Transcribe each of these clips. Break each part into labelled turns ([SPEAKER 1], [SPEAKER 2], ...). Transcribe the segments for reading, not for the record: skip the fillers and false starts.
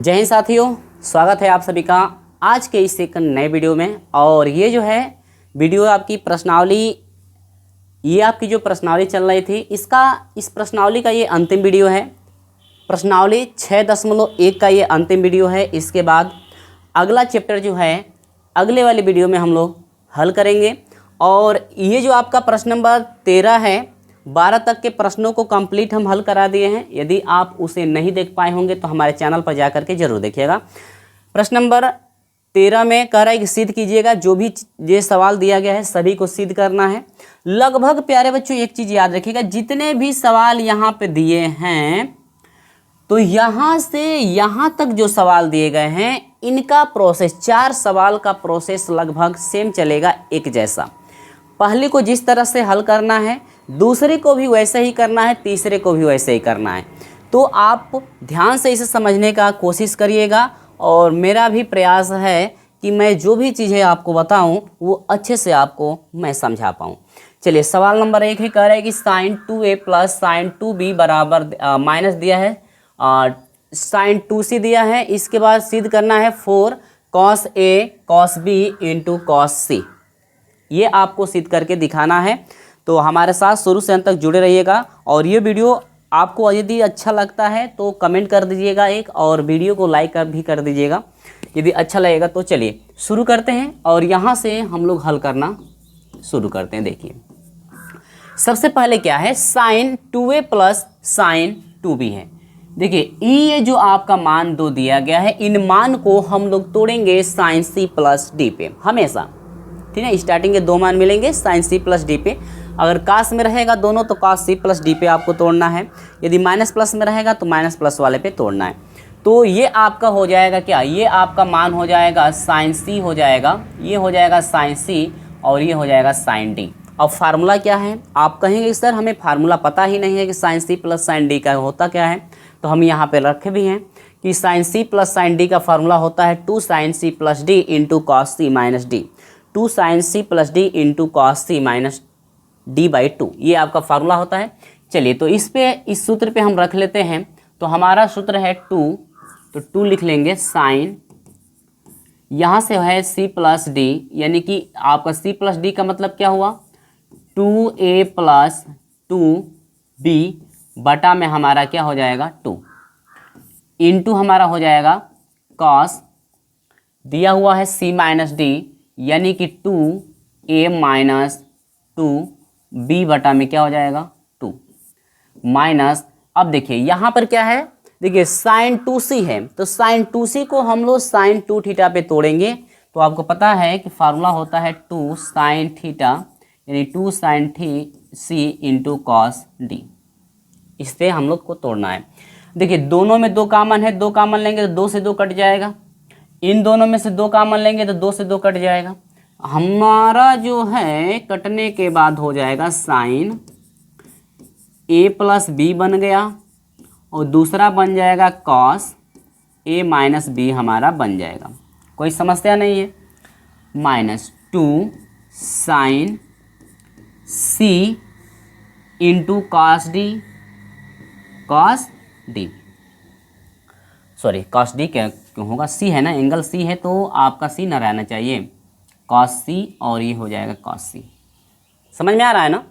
[SPEAKER 1] जय हिंद साथियों, स्वागत है आप सभी का आज के इस एक नए वीडियो में। और ये जो है वीडियो आपकी प्रश्नावली, ये आपकी जो प्रश्नावली चल रही थी इस प्रश्नावली का ये अंतिम वीडियो है। प्रश्नावली 6.1 का ये अंतिम वीडियो है। इसके बाद अगला चैप्टर जो है अगले वाले वीडियो में हम लोग हल करेंगे। और ये जो आपका प्रश्न नंबर 13 है, 12 तक के प्रश्नों को कंप्लीट हम हल करा दिए हैं। यदि आप उसे नहीं देख पाए होंगे तो हमारे चैनल पर जा करके जरूर देखिएगा। प्रश्न नंबर 13 में कह रहा है कि सिद्ध कीजिएगा। जो भी ये सवाल दिया गया है सभी को सिद्ध करना है। लगभग प्यारे बच्चों एक चीज़ याद रखिएगा, जितने भी सवाल यहाँ पे दिए हैं तो यहाँ से यहाँ तक जो सवाल दिए गए हैं इनका प्रोसेस, 4 सवाल का प्रोसेस लगभग सेम चलेगा, एक जैसा। पहले को जिस तरह से हल करना है दूसरे को भी वैसे ही करना है, तीसरे को भी वैसे ही करना है। तो आप ध्यान से इसे समझने का कोशिश करिएगा। और मेरा भी प्रयास है कि मैं जो भी चीज़ें आपको बताऊं वो अच्छे से आपको मैं समझा पाऊं। चलिए, सवाल नंबर 1 है, कह रहा है कि sin 2a plus sin 2b बराबर माइनस दिया है, sin 2c दिया है। इसके बाद सिद्ध करना है 4 cos a cos b into cos c। ये आपको सिद्ध करके दिखाना है। तो हमारे साथ शुरू से अंत तक जुड़े रहिएगा। और ये वीडियो आपको यदि अच्छा लगता है तो कमेंट कर दीजिएगा एक, और वीडियो को लाइक भी कर दीजिएगा यदि अच्छा लगेगा। तो चलिए शुरू करते हैं और यहाँ से हम लोग हल करना शुरू करते हैं। देखिए, सबसे पहले क्या है, sin 2a plus sin 2b है। देखिए, ये जो आपका मान 2 दिया गया है, इन मान को हम लोग तोड़ेंगे sin c प्लस d पे हमेशा। ठीक है, स्टार्टिंग के 2 मान मिलेंगे sin c प्लस डी पे। अगर कास में रहेगा दोनों तो cos c प्लस डी पे आपको तोड़ना है। यदि माइनस प्लस में रहेगा तो माइनस प्लस वाले पे तोड़ना है। तो ये आपका हो जाएगा क्या, ये आपका मान हो जाएगा sin c हो जाएगा, ये हो जाएगा sin c और ये हो जाएगा sin d। अब फार्मूला क्या है, आप कहेंगे सर हमें फार्मूला पता ही नहीं है कि sin c plus sin d का होता क्या है। तो हम यहाँ पे रखे भी हैं कि sin c plus sin d का फार्मूला होता है 2 sin c plus d into cos c minus d, 2 sin c plus D into cos c minus D by 2, ये आपका फार्मूला होता है। चलिए, तो इस सूत्र पे हम रख लेते हैं। तो हमारा सूत्र है 2, तो 2 लिख लेंगे साइन, यहाँ से है c प्लस डी, यानी कि आपका c प्लस डी का मतलब क्या हुआ, 2a प्लस 2b बटा में हमारा क्या हो जाएगा 2, इंटू हमारा हो जाएगा cos, दिया हुआ है c माइनस डी यानी कि 2a माइनस 2b बटा में क्या हो जाएगा 2 माइनस। अब देखिए यहाँ पर क्या है, देखिए sin 2c है, तो sin 2c को हम लोग sin 2 थीटा पे तोड़ेंगे। तो आपको पता है कि फार्मूला होता है 2 sin थीटा यानी 2 sin c into cos d। इस पे हम लोग को तोड़ना है। देखिए दोनों में 2 कॉमन है, 2 कॉमन लेंगे तो 2 से 2 कट जाएगा। इन दोनों में से 2 कॉमन लेंगे तो 2 से 2 कट जाएगा। हमारा जो है कटने के बाद हो जाएगा साइन a प्लस बी बन गया, और दूसरा बन जाएगा कॉस a माइनस बी हमारा बन जाएगा। कोई समस्या नहीं है। Minus 2 sine c into cos D, sorry cos d क्यों होगा, c है ना, एंगल c है तो आपका c ना रहना चाहिए, cos c और ये हो जाएगा cos c। समझ में आ रहा है ना,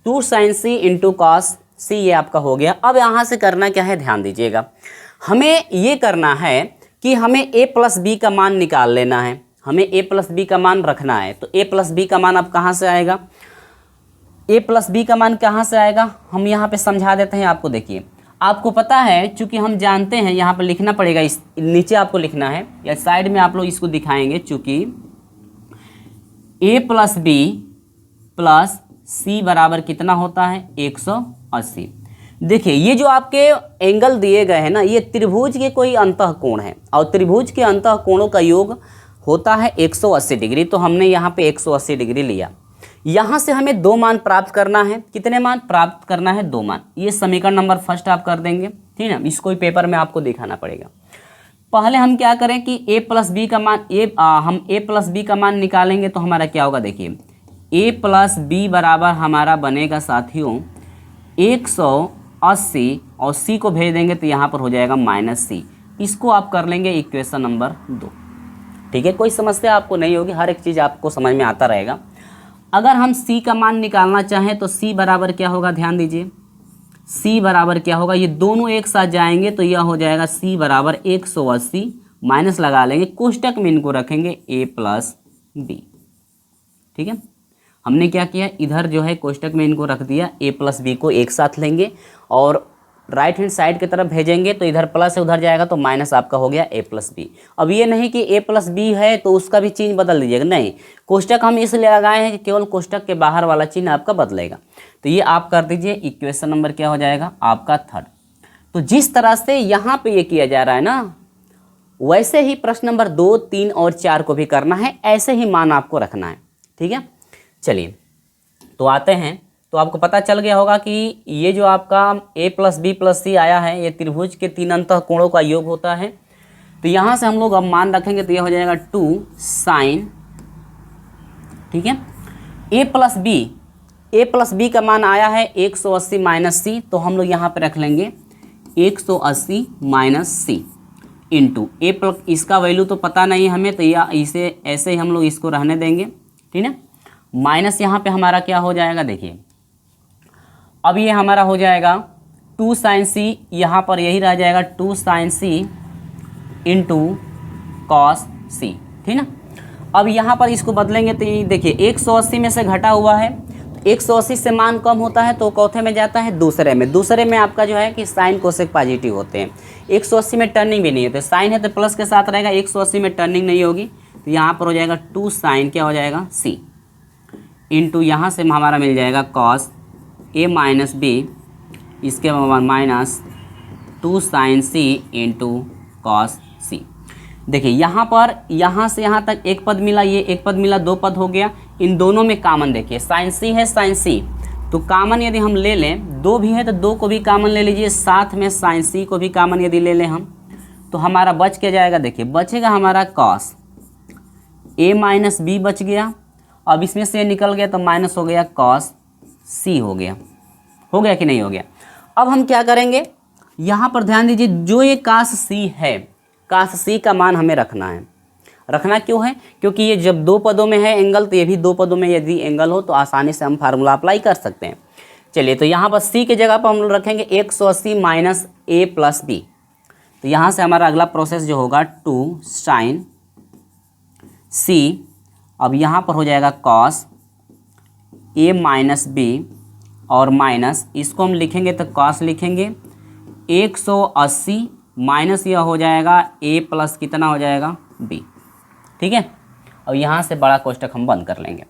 [SPEAKER 1] 2 sin c into cos c ये आपका हो गया। अब यहाँ से करना क्या है, ध्यान दीजिएगा। हमें ये करना है कि हमें a प्लस बी का मान निकाल लेना है, हमें a प्लस बी का मान रखना है। तो a प्लस बी का मान अब कहाँ से आएगा, a प्लस बी का मान कहाँ से आएगा, हम यहाँ पे समझा देते हैं आपको। देखिए आपको पता है, चूंकि हम जानते हैं, यहाँ पर लिखना पड़ेगा, इस नीचे आपको लिखना है या साइड में आप लोग इसको दिखाएंगे। चूंकि a प्लस बी प्लस सी बराबर कितना होता है 180। देखिए ये जो आपके एंगल दिए गए हैं ना, ये त्रिभुज के कोई अंतःकोण है, और त्रिभुज के अंतःकोणों का योग होता है 180 डिग्री। तो हमने यहाँ पे 180 डिग्री लिया। यहाँ से हमें 2 मान प्राप्त करना है। कितने मान प्राप्त करना है, 2 मान। ये समीकरण नंबर फर्स्ट आप कर देंगे, ठीक है ना, इसको पेपर में आपको दिखाना पड़ेगा। पहले हम क्या करें कि a प्लस बी का मान हम a प्लस बी का मान निकालेंगे तो हमारा क्या होगा। देखिए a प्लस बी बराबर हमारा बनेगा साथियों 180, और c को भेज देंगे तो यहाँ पर हो जाएगा माइनस c। इसको आप कर लेंगे इक्वेशन नंबर 2। ठीक है, कोई समस्या आपको नहीं होगी, हर एक चीज़ आपको समझ में आता रहेगा। अगर हम c का मान निकालना चाहें तो c बराबर क्या होगा, ध्यान दीजिए, c बराबर क्या होगा, ये दोनों एक साथ जाएंगे तो यह हो जाएगा c बराबर 180 माइनस लगा लेंगे, कोष्टक में इनको रखेंगे a प्लस बी। ठीक है, हमने क्या किया, इधर जो है कोष्टक में इनको रख दिया, a प्लस बी को एक साथ लेंगे और राइट हैंड साइड की तरफ भेजेंगे तो इधर प्लस है उधर जाएगा तो माइनस आपका हो गया a प्लस बी। अब ये नहीं कि a प्लस बी है तो उसका भी चिन्ह बदल दीजिएगा, नहीं, कोष्टक हम इसलिए लगाए हैं कि केवल कोष्टक के बाहर वाला चिन्ह आपका बदलेगा। तो ये आप कर दीजिए, इक्वेशन नंबर क्या हो जाएगा आपका 3rd। तो जिस तरह से यहाँ पे ये किया जा रहा है ना, वैसे ही प्रश्न नंबर 2, 3 और 4 को भी करना है, ऐसे ही मान आपको रखना है। ठीक है, चलिए तो आते हैं। तो आपको पता चल गया होगा कि ये जो आपका a प्लस बी प्लस सी आया है, ये त्रिभुज के 3 अंतःकोणों का योग होता है। तो यहाँ से हम लोग अब मान रखेंगे तो ये हो जाएगा 2 साइन, ठीक है, a प्लस बी का मान आया है 180 माइनस सी, तो हम लोग यहाँ पे रख लेंगे 180 माइनस सी इंटू ए प्लस, इसका वैल्यू तो पता नहीं हमें, तो या इसे ऐसे ही हम लोग इसको रहने देंगे। ठीक है, माइनस यहाँ पे हमारा क्या हो जाएगा, देखिए अब ये हमारा हो जाएगा 2 साइन सी, यहाँ पर यही रह जाएगा 2 साइन सी इंटू कॉस सी। ठीक ना, अब यहाँ पर इसको बदलेंगे तो ये देखिए 180 में से घटा हुआ है, 180 से मान कम होता है तो चौथे में जाता है दूसरे में। दूसरे में आपका जो है कि साइन कोसेक पॉजिटिव होते हैं, 180 में टर्निंग भी नहीं होते, साइन है तो प्लस के साथ रहेगा, 180 में टर्निंग नहीं होगी तो यहाँ पर हो जाएगा 2 साइन क्या हो जाएगा सी इंटू यहाँ से हमारा मिल जाएगा कॉस ए माइनस बी, इसके बाद माइनस 2 साइन सी इंटू कॉस सी। देखिए यहाँ पर यहाँ से यहाँ तक एक पद मिला, ये एक पद मिला, 2 पद हो गया। इन दोनों में कामन देखिए साइन सी है साइन सी, तो कामन यदि हम ले लें, 2 भी है तो 2 को भी कामन ले लीजिए, साथ में साइन सी को भी कामन यदि ले लें हम, तो हमारा बच के जाएगा, देखिए बचेगा हमारा कॉस ए माइनस बी बच गया। अब इसमें से निकल गया तो माइनस हो गया कॉस सी हो गया कि नहीं हो गया। अब हम क्या करेंगे, यहाँ पर ध्यान दीजिए, जो ये कास सी है, कास सी का मान हमें रखना है। रखना क्यों है, क्योंकि ये जब 2 पदों में है एंगल, तो ये भी 2 पदों में यदि एंगल हो तो आसानी से हम फार्मूला अप्लाई कर सकते हैं। चलिए तो यहाँ पर सी के जगह पर हम लोग रखेंगे 180 माइनस ए प्लस बी। तो यहाँ से हमारा अगला प्रोसेस जो होगा 2 साइन सी, अब यहाँ पर हो जाएगा कॉस ए माइनस बी और माइनस, इसको हम लिखेंगे तो कॉस लिखेंगे 180 माइनस यह हो जाएगा ए प्लस कितना हो जाएगा बी। ठीक है, अब यहाँ से बड़ा कोष्टक हम बंद कर लेंगे।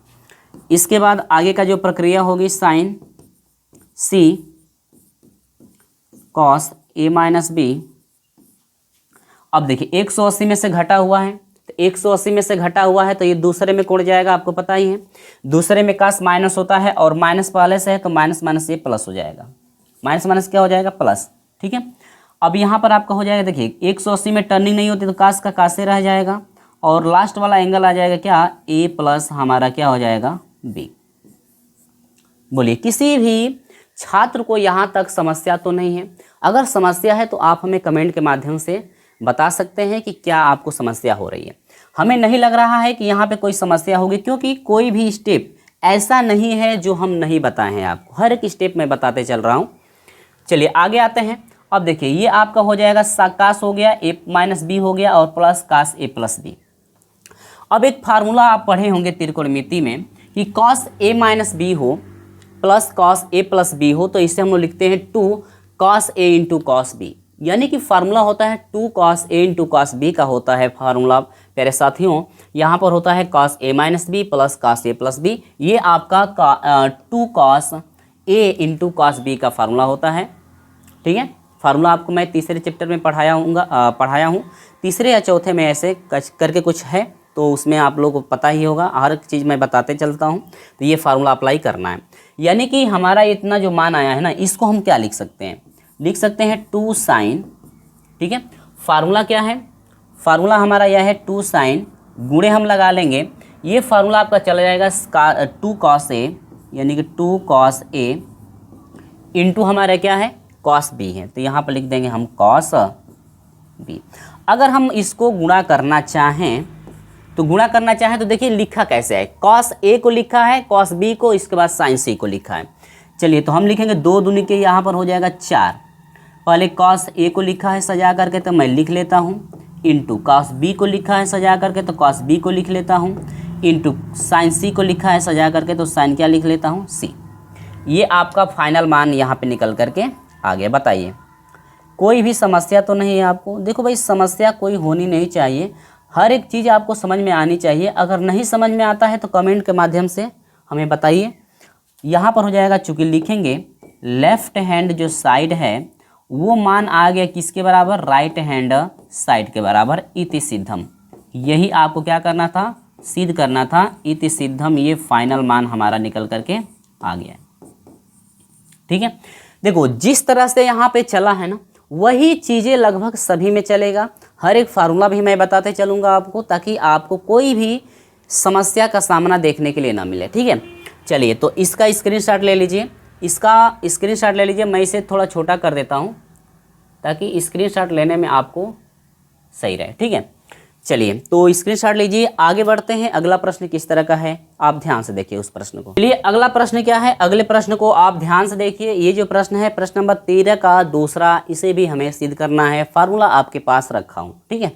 [SPEAKER 1] इसके बाद आगे का जो प्रक्रिया होगी sign C cos A minus B. अब देखिए 180 में से घटा हुआ है, तो 180 में से घटा हुआ है तो ये दूसरे में कोण जाएगा, आपको पता ही है, दूसरे में कास माइनस होता है और माइनस पहले से है तो माइनस माइनस ये प्लस हो जाएगा, माइनस माइनस क्या हो जाएगा प्लस। ठीक है, अब यहाँ पर आपका हो जाएगा, देखिए 180 में टर्निंग नहीं होती तो कास का कासे रह जाएगा और लास्ट वाला एंगल आ जाएगा क्या, ए प्लस हमारा क्या हो जाएगा बी। बोलिए किसी भी छात्र को यहाँ तक समस्या तो नहीं है? अगर समस्या है तो आप हमें कमेंट के माध्यम से बता सकते हैं कि क्या आपको समस्या हो रही है। हमें नहीं लग रहा है कि यहाँ पे कोई समस्या होगी, क्योंकि कोई भी स्टेप ऐसा नहीं है जो हम नहीं बताए हैं आपको, हर एक स्टेप में बताते चल रहा हूँ। चलिए आगे आते हैं। अब देखिए ये आपका हो जाएगा कास हो गया ए माइनस बी हो गया और प्लस कास ए प्लस बी। अब एक फार्मूला आप पढ़े होंगे त्रिकोणमिति में कि कॉस ए माइनस बी हो plus cos A plus B हो, तो इसे हम लोग लिखते हैं 2 cos A into cos B, यानी कि फार्मूला होता है 2 cos A into cos B का होता है फार्मूला। प्यारे साथियों यहाँ पर होता है cos A minus B plus cos A plus B, ये आपका 2 cos A into cos B का फार्मूला होता है। ठीक है, फार्मूला आपको मैं तीसरे चैप्टर में पढ़ाया हूँ, तीसरे या चौथे में ऐसे करके कुछ है, तो उसमें आप लोगों को पता ही होगा, हर एक चीज़ मैं बताते चलता हूँ। तो ये फार्मूला अप्लाई करना है, यानी कि हमारा इतना जो मान आया है ना, इसको हम क्या लिख सकते हैं, लिख सकते हैं 2 साइन। ठीक है, फार्मूला क्या है, फार्मूला हमारा यह है 2 साइन, गुणे हम लगा लेंगे, ये फार्मूला आपका चला जाएगा 2 कॉस ए, यानी कि 2 कॉस ए इंटू हमारा क्या है कॉस बी है, तो यहाँ पर लिख देंगे हम कॉस बी। अगर हम इसको गुणा करना चाहें तो देखिए लिखा कैसे है, कॉस ए को लिखा है, कॉस बी को, इसके बाद साइन सी को लिखा है। चलिए तो हम लिखेंगे 2 दूनी के यहाँ पर हो जाएगा 4। पहले कॉस ए को लिखा है सजा करके तो मैं लिख लेता हूँ, इंटू कॉस बी को लिखा है सजा करके तो कॉस बी को लिख लेता हूँ, इंटू साइन सी को लिखा है सजा करके तो साइन क्या लिख लेता हूँ, सी। ये आपका फाइनल मान यहाँ पे निकल करके आ गया। बताइए कोई भी समस्या तो नहीं है आपको? देखो भाई समस्या कोई होनी नहीं चाहिए, हर एक चीज़ आपको समझ में आनी चाहिए। अगर नहीं समझ में आता है तो कमेंट के माध्यम से हमें बताइए। यहाँ पर हो जाएगा, चूँकि लिखेंगे लेफ्ट हैंड जो साइड है वो मान आ गया किसके बराबर, राइट हैंड साइड के बराबर, इति सिद्धम। यही आपको क्या करना था, सिद्ध करना था, इति सिद्धम। ये फाइनल मान हमारा निकल करके आ गया है। ठीक है, देखो जिस तरह से यहाँ पे चला है ना वही चीज़ें लगभग सभी में चलेगा। हर एक फार्मूला भी मैं बताते चलूँगा आपको, ताकि आपको कोई भी समस्या का सामना देखने के लिए ना मिले। ठीक है, चलिए तो इसका स्क्रीनशॉट ले लीजिए, मैं इसे थोड़ा छोटा कर देता हूँ ताकि स्क्रीनशॉट लेने में आपको सही रहे। ठीक है, चलिए तो स्क्रीनशॉट लीजिए, आगे बढ़ते हैं। अगला प्रश्न किस तरह का है आप ध्यान से देखिए उस प्रश्न को। चलिए अगला प्रश्न क्या है, अगले प्रश्न को आप ध्यान से देखिए। ये जो प्रश्न है प्रश्न नंबर 13 का दूसरा, इसे भी हमें सिद्ध करना है। फार्मूला आपके पास रखा हूँ, ठीक है,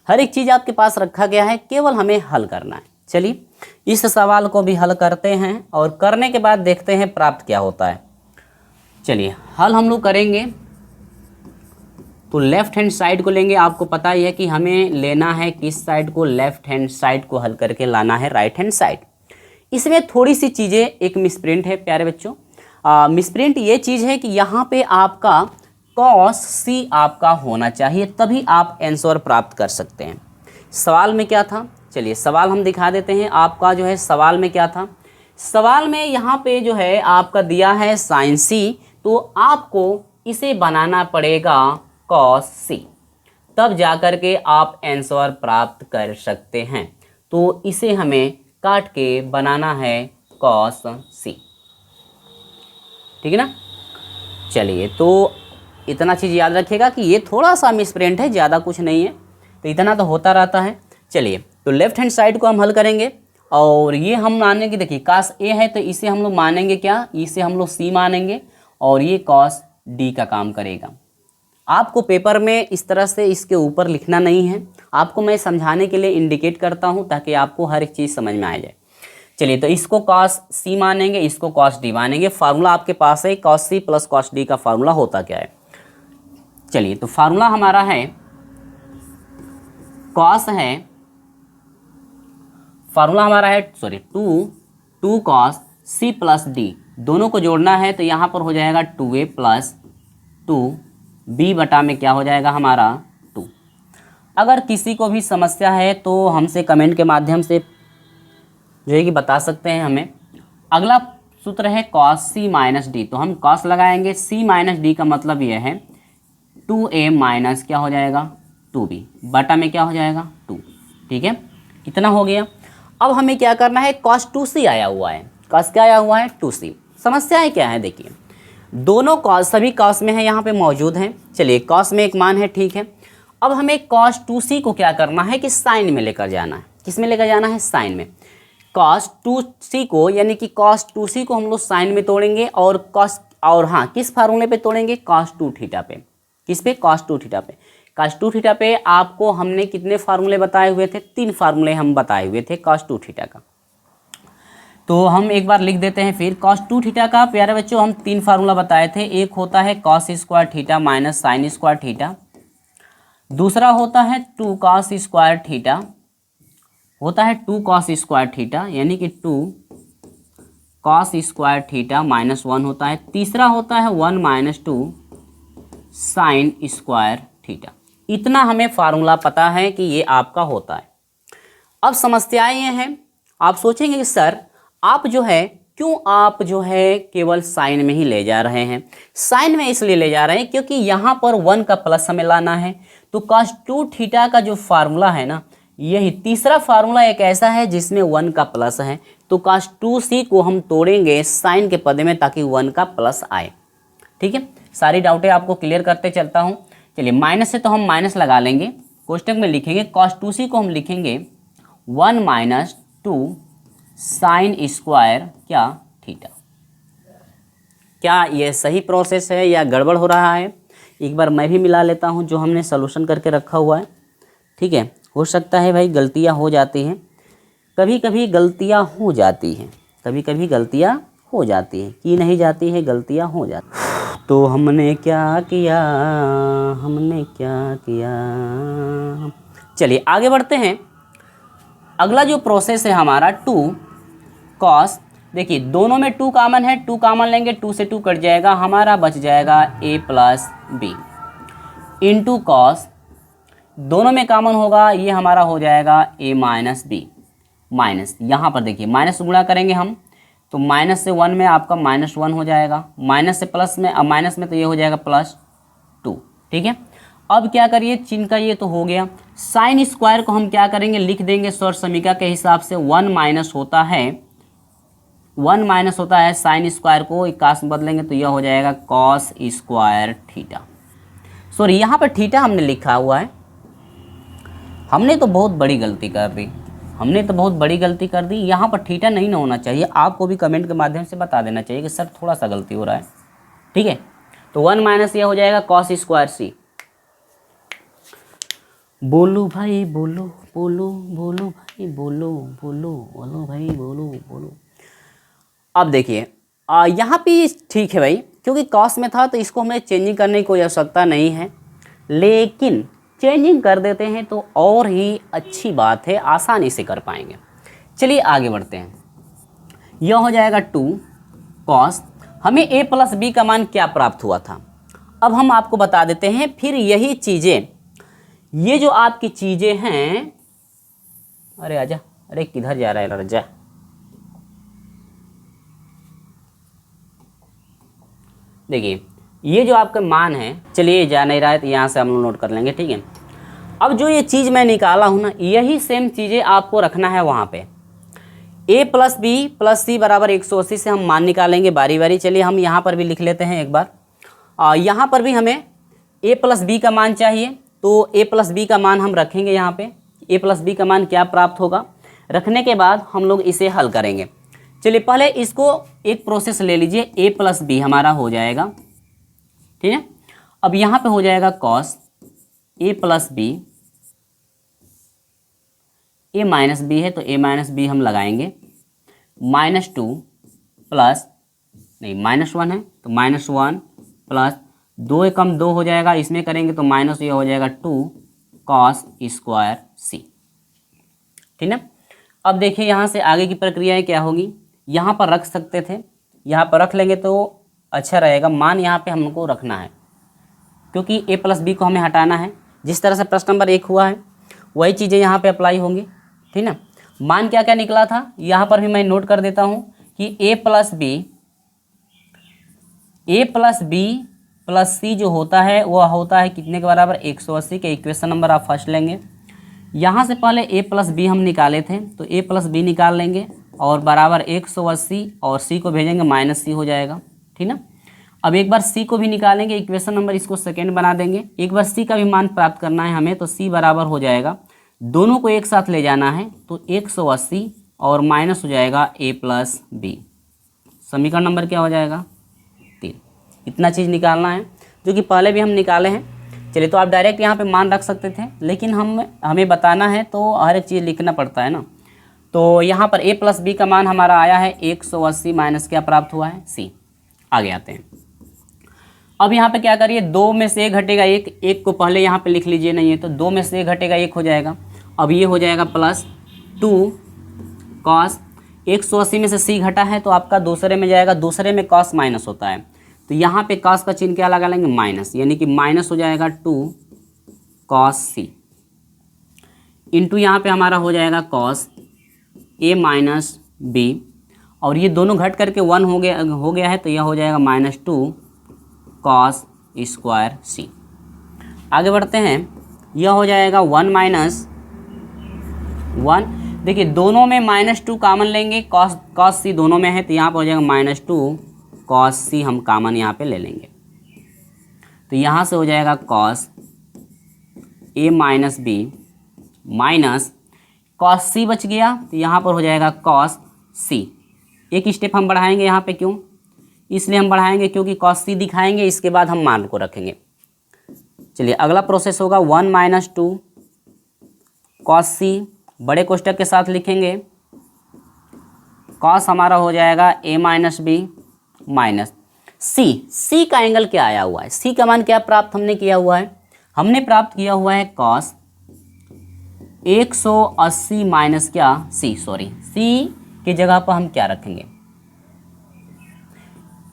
[SPEAKER 1] हर एक चीज़ आपके पास रखा गया है, केवल हमें हल करना है। चलिए इस सवाल को भी हल करते हैं और करने के बाद देखते हैं प्राप्त क्या होता है। चलिए हल हम लोग करेंगे तो लेफ्ट हैंड साइड को लेंगे। आपको पता ही है कि हमें लेना है किस साइड को, लेफ्ट हैंड साइड को हल करके लाना है राइट हैंड साइड। इसमें थोड़ी सी चीज़ें, एक मिसप्रिंट है प्यारे बच्चों। मिसप्रिंट ये चीज़ है कि यहाँ पे आपका कॉस सी आपका होना चाहिए, तभी आप आंसर प्राप्त कर सकते हैं। सवाल में क्या था, चलिए सवाल हम दिखा देते हैं। आपका जो है सवाल में क्या था, सवाल में यहाँ पे जो है आपका दिया है साइन सी, तो आपको इसे बनाना पड़ेगा कॉस सी, तब जाकर के आप आंसर प्राप्त कर सकते हैं। तो इसे हमें काट के बनाना है कॉस सी, ठीक है ना। चलिए तो इतना चीज़ याद रखिएगा कि ये थोड़ा सा मिसप्रिंट है, ज़्यादा कुछ नहीं है, तो इतना तो होता रहता है। चलिए तो लेफ्ट हैंड साइड को हम हल करेंगे और ये हम मानेंगे, देखिए कॉस ए है तो इसे हम लोग मानेंगे क्या, इसे हम लोग सी मानेंगे और ये कॉस डी का काम करेगा। आपको पेपर में इस तरह से इसके ऊपर लिखना नहीं है, आपको मैं समझाने के लिए इंडिकेट करता हूं ताकि आपको हर एक चीज़ समझ में आ जाए। चलिए तो इसको कॉस सी मानेंगे, इसको कॉस डी मानेंगे। फार्मूला आपके पास है, cos C plus cos D का फार्मूला होता क्या है। चलिए तो फार्मूला हमारा है, कॉस है, फार्मूला हमारा है two cos C plus D, दोनों को जोड़ना है तो यहाँ पर हो जाएगा 2a प्लस 2b बटा में क्या हो जाएगा हमारा 2। अगर किसी को भी समस्या है तो हमसे कमेंट के माध्यम से जो है कि बता सकते हैं हमें। अगला सूत्र है कॉस सी माइनस डी, तो हम कॉस लगाएंगे, सी माइनस डी का मतलब यह है 2a माइनस क्या हो जाएगा 2b बटा में क्या हो जाएगा 2। ठीक है, इतना हो गया। अब हमें क्या करना है, कॉस 2c आया हुआ है, कॉस क्या आया हुआ है 2c। समस्याएं क्या है देखिए, दोनों कॉस सभी कॉस में है यहाँ पे मौजूद हैं। चलिए कॉस में एक मान है, ठीक है। अब हमें कॉस 2c को क्या करना है कि साइन में लेकर जाना है। किस में लेकर जाना है, साइन में। कॉस 2c को यानी कि कॉस 2c को हम लोग साइन में तोड़ेंगे और कॉस, और हाँ किस फार्मूले पे तोड़ेंगे, कॉस 2 थीटा पे। किस पे, कॉस 2 थीटा पे। कॉस 2 थीटा पे आपको हमने कितने फार्मूले बताए हुए थे, 3 फार्मूले हम बताए हुए थे कॉस 2 थीटा का। तो हम एक बार लिख देते हैं फिर। कॉस 2 थीटा का प्यारे बच्चों हम 3 फार्मूला बताए थे। एक होता है cos square theta minus sine square theta, दूसरा होता है 2 कॉस स्क्वायर थीटा, होता है 2 कॉस स्क्वायर थीटा यानी कि 2 कॉस स्क्वायर थीटा माइनस 1 होता है, तीसरा होता है 1 माइनस 2 साइन स्क्वायर थीटा। इतना हमें फार्मूला पता है कि ये आपका होता है। अब समस्याएं ये हैं, आप सोचेंगे कि सर आप जो है क्यों आप जो है केवल साइन में ही ले जा रहे हैं। साइन में इसलिए ले जा रहे हैं क्योंकि यहाँ पर 1 का प्लस हमें लाना है। तो कॉस 2 थीटा का जो फार्मूला है ना, यही तीसरा फार्मूला एक ऐसा है जिसमें 1 का प्लस है। तो कॉस 2c को हम तोड़ेंगे साइन के पद में ताकि 1 का प्लस आए। ठीक है, सारी डाउटें आपको क्लियर करते चलता हूँ। चलिए माइनस से तो हम माइनस लगा लेंगे, कोष्टक में लिखेंगे cos 2c को हम लिखेंगे 1 माइनस 2 साइन स्क्वायर क्या थीटा। क्या ये सही प्रोसेस है या गड़बड़ हो रहा है? एक बार मैं भी मिला लेता हूँ जो हमने सॉल्यूशन करके रखा हुआ है। ठीक है, हो सकता है भाई गलतियाँ हो जाती हैं, कभी कभी गलतियाँ हो जाती हैं, कभी कभी गलतियाँ हो जाती हैं, की नहीं जाती है, गलतियाँ हो जाती हैं। तो हमने क्या किया, हमने क्या किया। चलिए आगे बढ़ते हैं। अगला जो प्रोसेस है हमारा 2 कॉस, देखिए दोनों में 2 कॉमन है, 2 कॉमन लेंगे, 2 से 2 कट जाएगा, हमारा बच जाएगा a plus B into cos, दोनों में कॉमन होगा, ये हमारा हो जाएगा a माइनस बी माइनस, यहाँ पर देखिए माइनस गुणा करेंगे हम तो माइनस से 1 में आपका -1 हो जाएगा, माइनस से प्लस में, अब माइनस में तो ये हो जाएगा +2। ठीक है, अब क्या करिए, चिन्ह का ये तो हो गया। साइन स्क्वायर को हम क्या करेंगे, लिख देंगे स्वर समीका के हिसाब से 1 माइनस होता है, 1 माइनस होता है साइन स्क्वायर को 81 में बदलेंगे तो यह हो जाएगा कॉस स्क्वायर थीटा। सॉरी यहाँ पर थीटा हमने लिखा हुआ है, हमने तो बहुत बड़ी गलती कर दी, हमने तो बहुत बड़ी गलती कर दी। यहाँ पर थीटा नहीं ना होना चाहिए, आपको भी कमेंट के माध्यम से बता देना चाहिए कि सर थोड़ा सा गलती हो रहा है। ठीक है, तो 1 माइनस यह हो जाएगा कॉस स्क्वायर सी। बोलो भाई बोलो, बोलो बोलो भाई बोलो, बोलो बोलो भाई बोलो बोलो। अब देखिए यहाँ पे ठीक है भाई, क्योंकि कॉस में था तो इसको हमें चेंजिंग करने की कोई आवश्यकता नहीं है, लेकिन चेंजिंग कर देते हैं तो और ही अच्छी बात है, आसानी से कर पाएंगे। चलिए आगे बढ़ते हैं। यह हो जाएगा 2 कॉस, हमें a प्लस बी का मान क्या प्राप्त हुआ था, अब हम आपको बता देते हैं। फिर यही चीज़ें, ये जो आपकी चीज़ें हैं, अरे आजा, अरे किधर जा रहा है रजा, देखिए ये जो आपका मान है, चलिए जा नहीं रहा है तो यहाँ से हम लोग नोट कर लेंगे। ठीक है, अब जो ये चीज़ मैं निकाला हूँ ना, यही सेम चीज़ें आपको रखना है वहाँ पे। a प्लस बी प्लस सी बराबर 180 से हम मान निकालेंगे बारी बारी। चलिए हम यहाँ पर भी लिख लेते हैं एक बार। यहाँ पर भी हमें a प्लस बी का मान चाहिए, तो a प्लस बी का मान हम रखेंगे यहाँ पे। a प्लस बी का मान क्या प्राप्त होगा, रखने के बाद हम लोग इसे हल करेंगे। चलिए पहले इसको एक प्रोसेस ले लीजिए, a प्लस बी हमारा हो जाएगा। ठीक है, अब यहाँ पे हो जाएगा cos a plus B, a minus B है तो a माइनस बी हम लगाएंगे, -2 प्लस नहीं -1 है तो -1 प्लस 2 एकम 2 हो जाएगा, इसमें करेंगे तो माइनस ये हो जाएगा 2 कॉस स्क्वायर सी। ठीक है, अब देखिए यहाँ से आगे की प्रक्रियाएं क्या होगी, यहाँ पर रख सकते थे, यहाँ पर रख लेंगे तो अच्छा रहेगा। मान यहाँ पे हमको रखना है क्योंकि a प्लस बी को हमें हटाना है। जिस तरह से प्रश्न नंबर 1 हुआ है वही चीज़ें यहाँ पे अप्लाई होंगी। ठीक ना, मान क्या क्या निकला था यहाँ पर भी मैं नोट कर देता हूँ कि a प्लस बी प्लस सी जो होता है वह होता है कितने के बराबर, 180 के। इक्वेशन नंबर आप फर्स्ट लेंगे, यहाँ से पहले a प्लस बी हम निकाले थे तो a प्लस बी निकाल लेंगे और बराबर 180 और c को भेजेंगे -c हो जाएगा। ठीक ना, अब एक बार c को भी निकालेंगे, इक्वेशन नंबर इसको सेकेंड बना देंगे। एक बार c का भी मान प्राप्त करना है हमें, तो c बराबर हो जाएगा, दोनों को एक साथ ले जाना है तो 180 और माइनस हो जाएगा a प्लस बी। समीकरण नंबर क्या हो जाएगा 3। इतना चीज़ निकालना है जो कि पहले भी हम निकाले हैं। चलिए तो आप डायरेक्ट यहाँ पे मान रख सकते थे, लेकिन हमें बताना है तो हर एक चीज़ लिखना पड़ता है ना। तो यहाँ पर a प्लस बी का मान हमारा आया है 180 माइनस क्या प्राप्त हुआ है c। आगे आते हैं। अब यहाँ पे क्या करिए, 2 में से 1 घटेगा 1, 1 को पहले यहाँ पे लिख लीजिए, नहीं है तो 2 में से 1 घटेगा 1 हो जाएगा। अब ये हो जाएगा +2 कॉस, 180 में से c घटा है तो आपका दूसरे में जाएगा, दूसरे में कॉस माइनस होता है तो यहाँ पे कॉस का चिन्ह क्या लगा लेंगे, माइनस, यानी कि माइनस हो जाएगा 2 कॉस c इंटू यहाँ पे हमारा हो जाएगा कॉस a माइनस बी, और ये दोनों घट करके 1 हो गया है तो यह हो जाएगा -2 कॉस स्क्वायर सी। आगे बढ़ते हैं, यह हो जाएगा 1 माइनस 1, देखिए दोनों में -2 कॉमन लेंगे, कॉस सी दोनों में है तो यहाँ पर हो जाएगा -2 कॉस सी, हम कॉमन यहाँ पे ले लेंगे तो यहाँ से हो जाएगा cos A minus B minus cos सी बच गया, तो यहाँ पर हो जाएगा कॉस सी। एक स्टेप हम बढ़ाएंगे यहाँ पे, क्यों? इसलिए हम बढ़ाएंगे क्योंकि कॉस सी दिखाएंगे, इसके बाद हम मान को रखेंगे। चलिए अगला प्रोसेस होगा 1 माइनस 2 कॉस सी, बड़े कोष्टक के साथ लिखेंगे। कॉस हमारा हो जाएगा ए माइनस बी माइनस सी का एंगल क्या आया हुआ है, सी का मान क्या प्राप्त हमने किया हुआ है? हमने प्राप्त किया हुआ है कॉस 180 माइनस क्या सी, सॉरी सी की जगह पर हम क्या रखेंगे,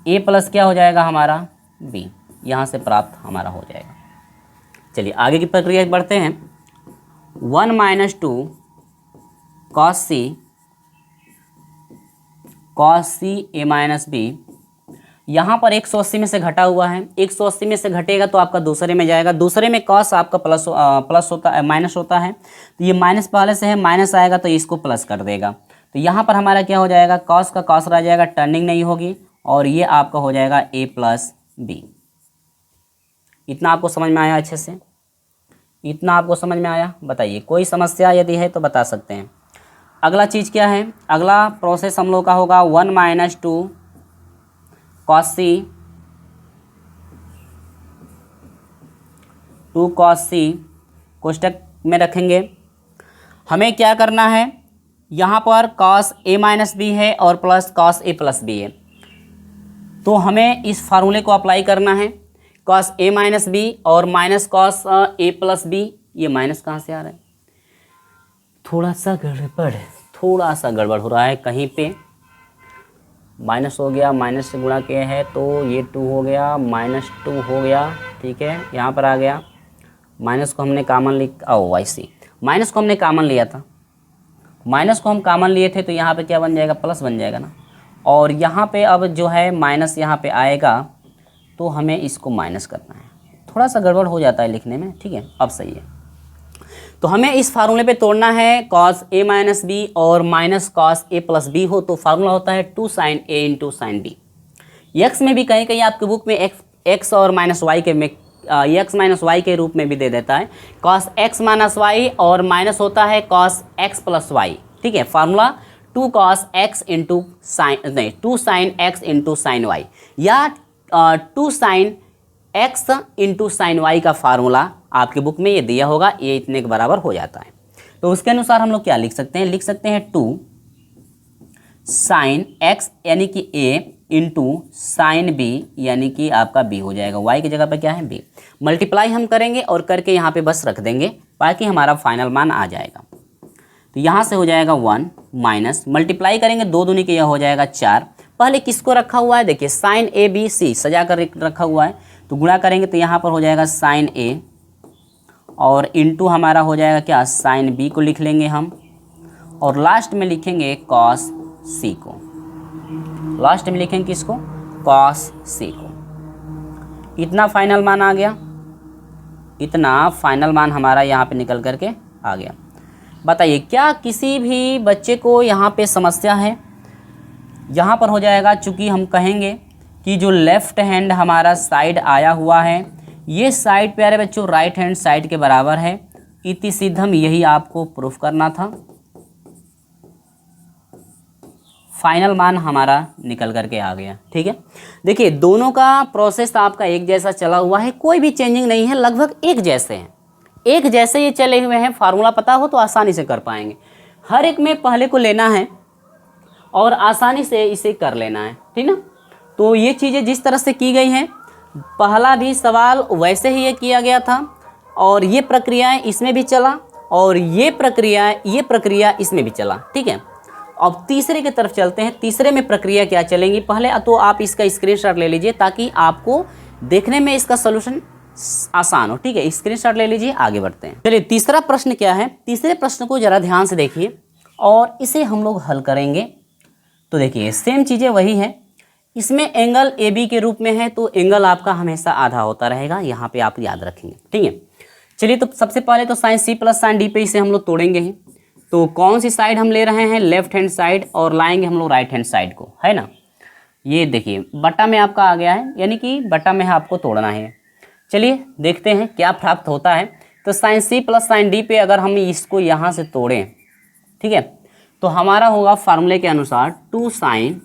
[SPEAKER 1] ए प्लस क्या हो जाएगा हमारा बी, यहाँ से प्राप्त हमारा हो जाएगा। चलिए आगे की प्रक्रिया बढ़ते हैं। 1 माइनस 2 कॉस सी ए माइनस बी, यहाँ पर 180 में से घटा हुआ है, 180 में से घटेगा तो आपका दूसरे में जाएगा, दूसरे में कॉस आपका प्लस होता है, माइनस होता है, तो ये माइनस पहले से है, माइनस आएगा तो इसको प्लस कर देगा, तो यहाँ पर हमारा क्या हो जाएगा, कॉस का कॉस रह जाएगा, टर्निंग नहीं होगी, और ये आपका हो जाएगा ए प्लस बी। इतना आपको समझ में आया? अच्छे से इतना आपको समझ में आया? बताइए, कोई समस्या यदि है तो बता सकते हैं। अगला चीज़ क्या है, अगला प्रोसेस हम लोग का होगा 1 माइनस 2 कॉस सी, 2 कॉस सी कोष्टक में रखेंगे। हमें क्या करना है, यहाँ पर कॉस ए माइनस बी है और plus cos A plus B है, तो हमें इस फार्मूले को अप्लाई करना है। कॉस ए माइनस बी और minus cos A plus B, ये माइनस कहाँ से आ रहा है, थोड़ा सा गड़बड़ हो रहा है कहीं पे, माइनस हो गया, माइनस से गुणा किया है तो ये 2 हो गया, -2 हो गया, ठीक है, यहाँ पर आ गया, माइनस को हमने कॉमन माइनस को हमने कॉमन लिया था, माइनस को हम कॉमन लिए थे तो यहाँ पे क्या बन जाएगा, प्लस बन जाएगा ना, और यहाँ पे अब जो है माइनस यहाँ पे आएगा तो हमें इसको माइनस करना है, थोड़ा सा गड़बड़ हो जाता है लिखने में, ठीक है, अब सही है। तो हमें इस फार्मूले पे तोड़ना है, कॉस ए माइनस बी और minus cos A plus B हो तो फार्मूला होता है 2 साइन ए इंटू साइन बी। एक्स में भी कहीं कहीं आपके बुक में एक्स और माइनस वाई के में एक्स माइनस वाई के रूप में भी दे देता है, कॉस एक्स माइनस वाई और माइनस होता है कॉस एक्स प्लस वाई, ठीक है। Formula 2 cos X into sine, नहीं 2 sine X into sine Y, या 2 sine X into sine Y का फार्मूला आपके बुक में ये दिया होगा, ये इतने के बराबर हो जाता है। तो उसके अनुसार हम लोग क्या लिख सकते हैं, लिख सकते हैं 2 साइन एक्स यानी कि ए इंटू साइन बी यानी कि आपका बी हो जाएगा, वाई की जगह पे क्या है बी, मल्टीप्लाई हम करेंगे और करके यहाँ पे बस रख देंगे, बाकी हमारा फाइनल मान आ जाएगा। तो यहाँ से हो जाएगा 1 माइनस, मल्टीप्लाई करेंगे 2 दूनी के, यह हो जाएगा 4। पहले किसको रखा हुआ है, देखिए साइन ए बी सी सजा कर रखा हुआ है, तो गुणा करेंगे तो यहाँ पर हो जाएगा साइन ए और इंटू हमारा हो जाएगा क्या, साइन बी को लिख लेंगे हम, और लास्ट में लिखेंगे कॉस सी को, लास्ट में लिखेंगे किसको, कॉस सी को। इतना फाइनल मान आ गया, इतना फाइनल मान हमारा यहाँ पे निकल करके आ गया। बताइए क्या किसी भी बच्चे को यहाँ पे समस्या है? यहाँ पर हो जाएगा, चूँकि हम कहेंगे कि जो लेफ़्ट हैंड हमारा साइड आया हुआ है, ये साइड प्यारे बच्चों राइट हैंड साइड के बराबर है, इति सिद्धम, यही आपको प्रूफ करना था। फाइनल मान हमारा निकल करके आ गया, ठीक है। देखिए दोनों का प्रोसेस आपका एक जैसा चला हुआ है, कोई भी चेंजिंग नहीं है, लगभग एक जैसे हैं, एक जैसे ये चले हुए हैं। फार्मूला पता हो तो आसानी से कर पाएंगे, हर एक में पहले को लेना है और आसानी से इसे कर लेना है, ठीक ना। तो ये चीज़ें जिस तरह से की गई हैं, पहला भी सवाल वैसे ही ये किया गया था और ये प्रक्रियाएं इसमें भी चला और ये प्रक्रिया इसमें भी चला, ठीक है। अब तीसरे की तरफ चलते हैं, तीसरे में प्रक्रिया क्या चलेंगी, पहले तो आप इसका स्क्रीनशॉट ले लीजिए ताकि आपको देखने में इसका सलूशन आसान हो, ठीक है। स्क्रीनशॉट ले लीजिए, आगे बढ़ते हैं। चलिए तीसरा प्रश्न क्या है, तीसरे प्रश्न को ज़रा ध्यान से देखिए और इसे हम लोग हल करेंगे। तो देखिए सेम चीज़ें वही हैं, इसमें एंगल ए बी के रूप में है तो एंगल आपका हमेशा आधा होता रहेगा, यहाँ पे आप याद रखेंगे, ठीक है। चलिए तो सबसे पहले तो sine C plus sine D पे इसे हम लोग तोड़ेंगे ही। तो कौन सी साइड हम ले रहे हैं, लेफ्ट हैंड साइड, और लाएंगे हम लोग राइट हैंड साइड को, है ना। ये देखिए बट्टा में आपका आ गया है, यानी कि बट्टा में आपको तोड़ना है। चलिए देखते हैं क्या प्राप्त होता है। तो sine C plus sine D पे अगर हम इसको यहाँ से तोड़ें, ठीक है, तो हमारा होगा फार्मूले के अनुसार 2 sine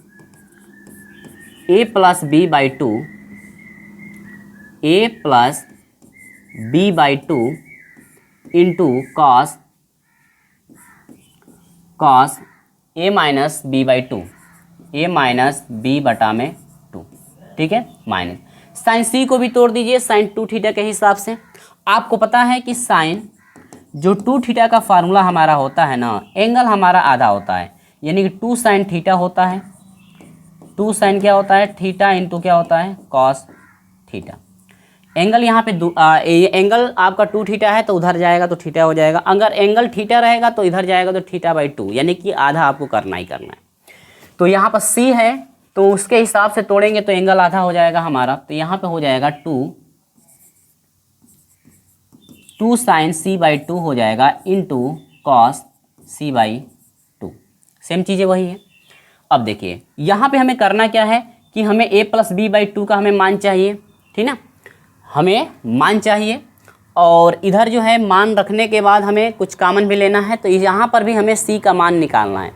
[SPEAKER 1] A plus B by two, A plus B by two into cos A minus B by two, A minus B बटा में 2, ठीक है, माइनस साइन सी को भी तोड़ दीजिए साइन 2 थीटा के हिसाब से। आपको पता है कि साइन जो 2 थीटा का फार्मूला हमारा होता है ना, एंगल हमारा आधा होता है, यानी कि 2 साइन थीटा होता है। 2 साइन क्या होता है, थीटा इंटू क्या होता है, कॉस थीटा। एंगल यहाँ पे एंगल आपका 2 थीटा है तो उधर जाएगा तो थीटा हो जाएगा, अगर एंगल थीटा रहेगा तो इधर जाएगा तो थीटा बाई 2, यानी कि आधा आपको करना ही करना है। तो यहाँ पर सी है तो उसके हिसाब से तोड़ेंगे तो एंगल आधा हो जाएगा हमारा, तो यहाँ पे हो जाएगा 2 साइन सी बाई 2 हो जाएगा into cos C by 2, same चीज़ें वही है। अब देखिए यहाँ पे हमें करना क्या है कि हमें a प्लस बी बाई 2 का हमें मान चाहिए, ठीक ना, हमें मान चाहिए, और इधर जो है मान रखने के बाद हमें कुछ कॉमन भी लेना है, तो यहाँ पर भी हमें c का मान निकालना है,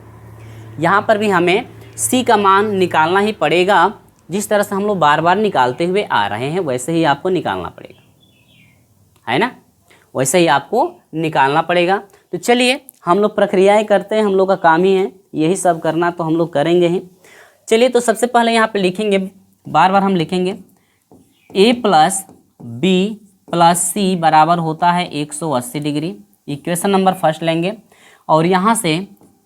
[SPEAKER 1] यहाँ पर भी हमें c का मान निकालना ही पड़ेगा। जिस तरह से हम लोग बार बार निकालते हुए आ रहे हैं वैसे ही आपको निकालना पड़ेगा, है ना, वैसे ही आपको निकालना पड़ेगा। तो चलिए हम लोग प्रक्रियाएं करते हैं, हम लोग का काम ही है यही सब करना, तो हम लोग करेंगे ही। चलिए तो सबसे पहले यहाँ पे लिखेंगे, बार बार हम लिखेंगे a प्लस बी प्लस सी बराबर होता है 180 डिग्री, इक्वेशन नंबर फर्स्ट लेंगे, और यहाँ से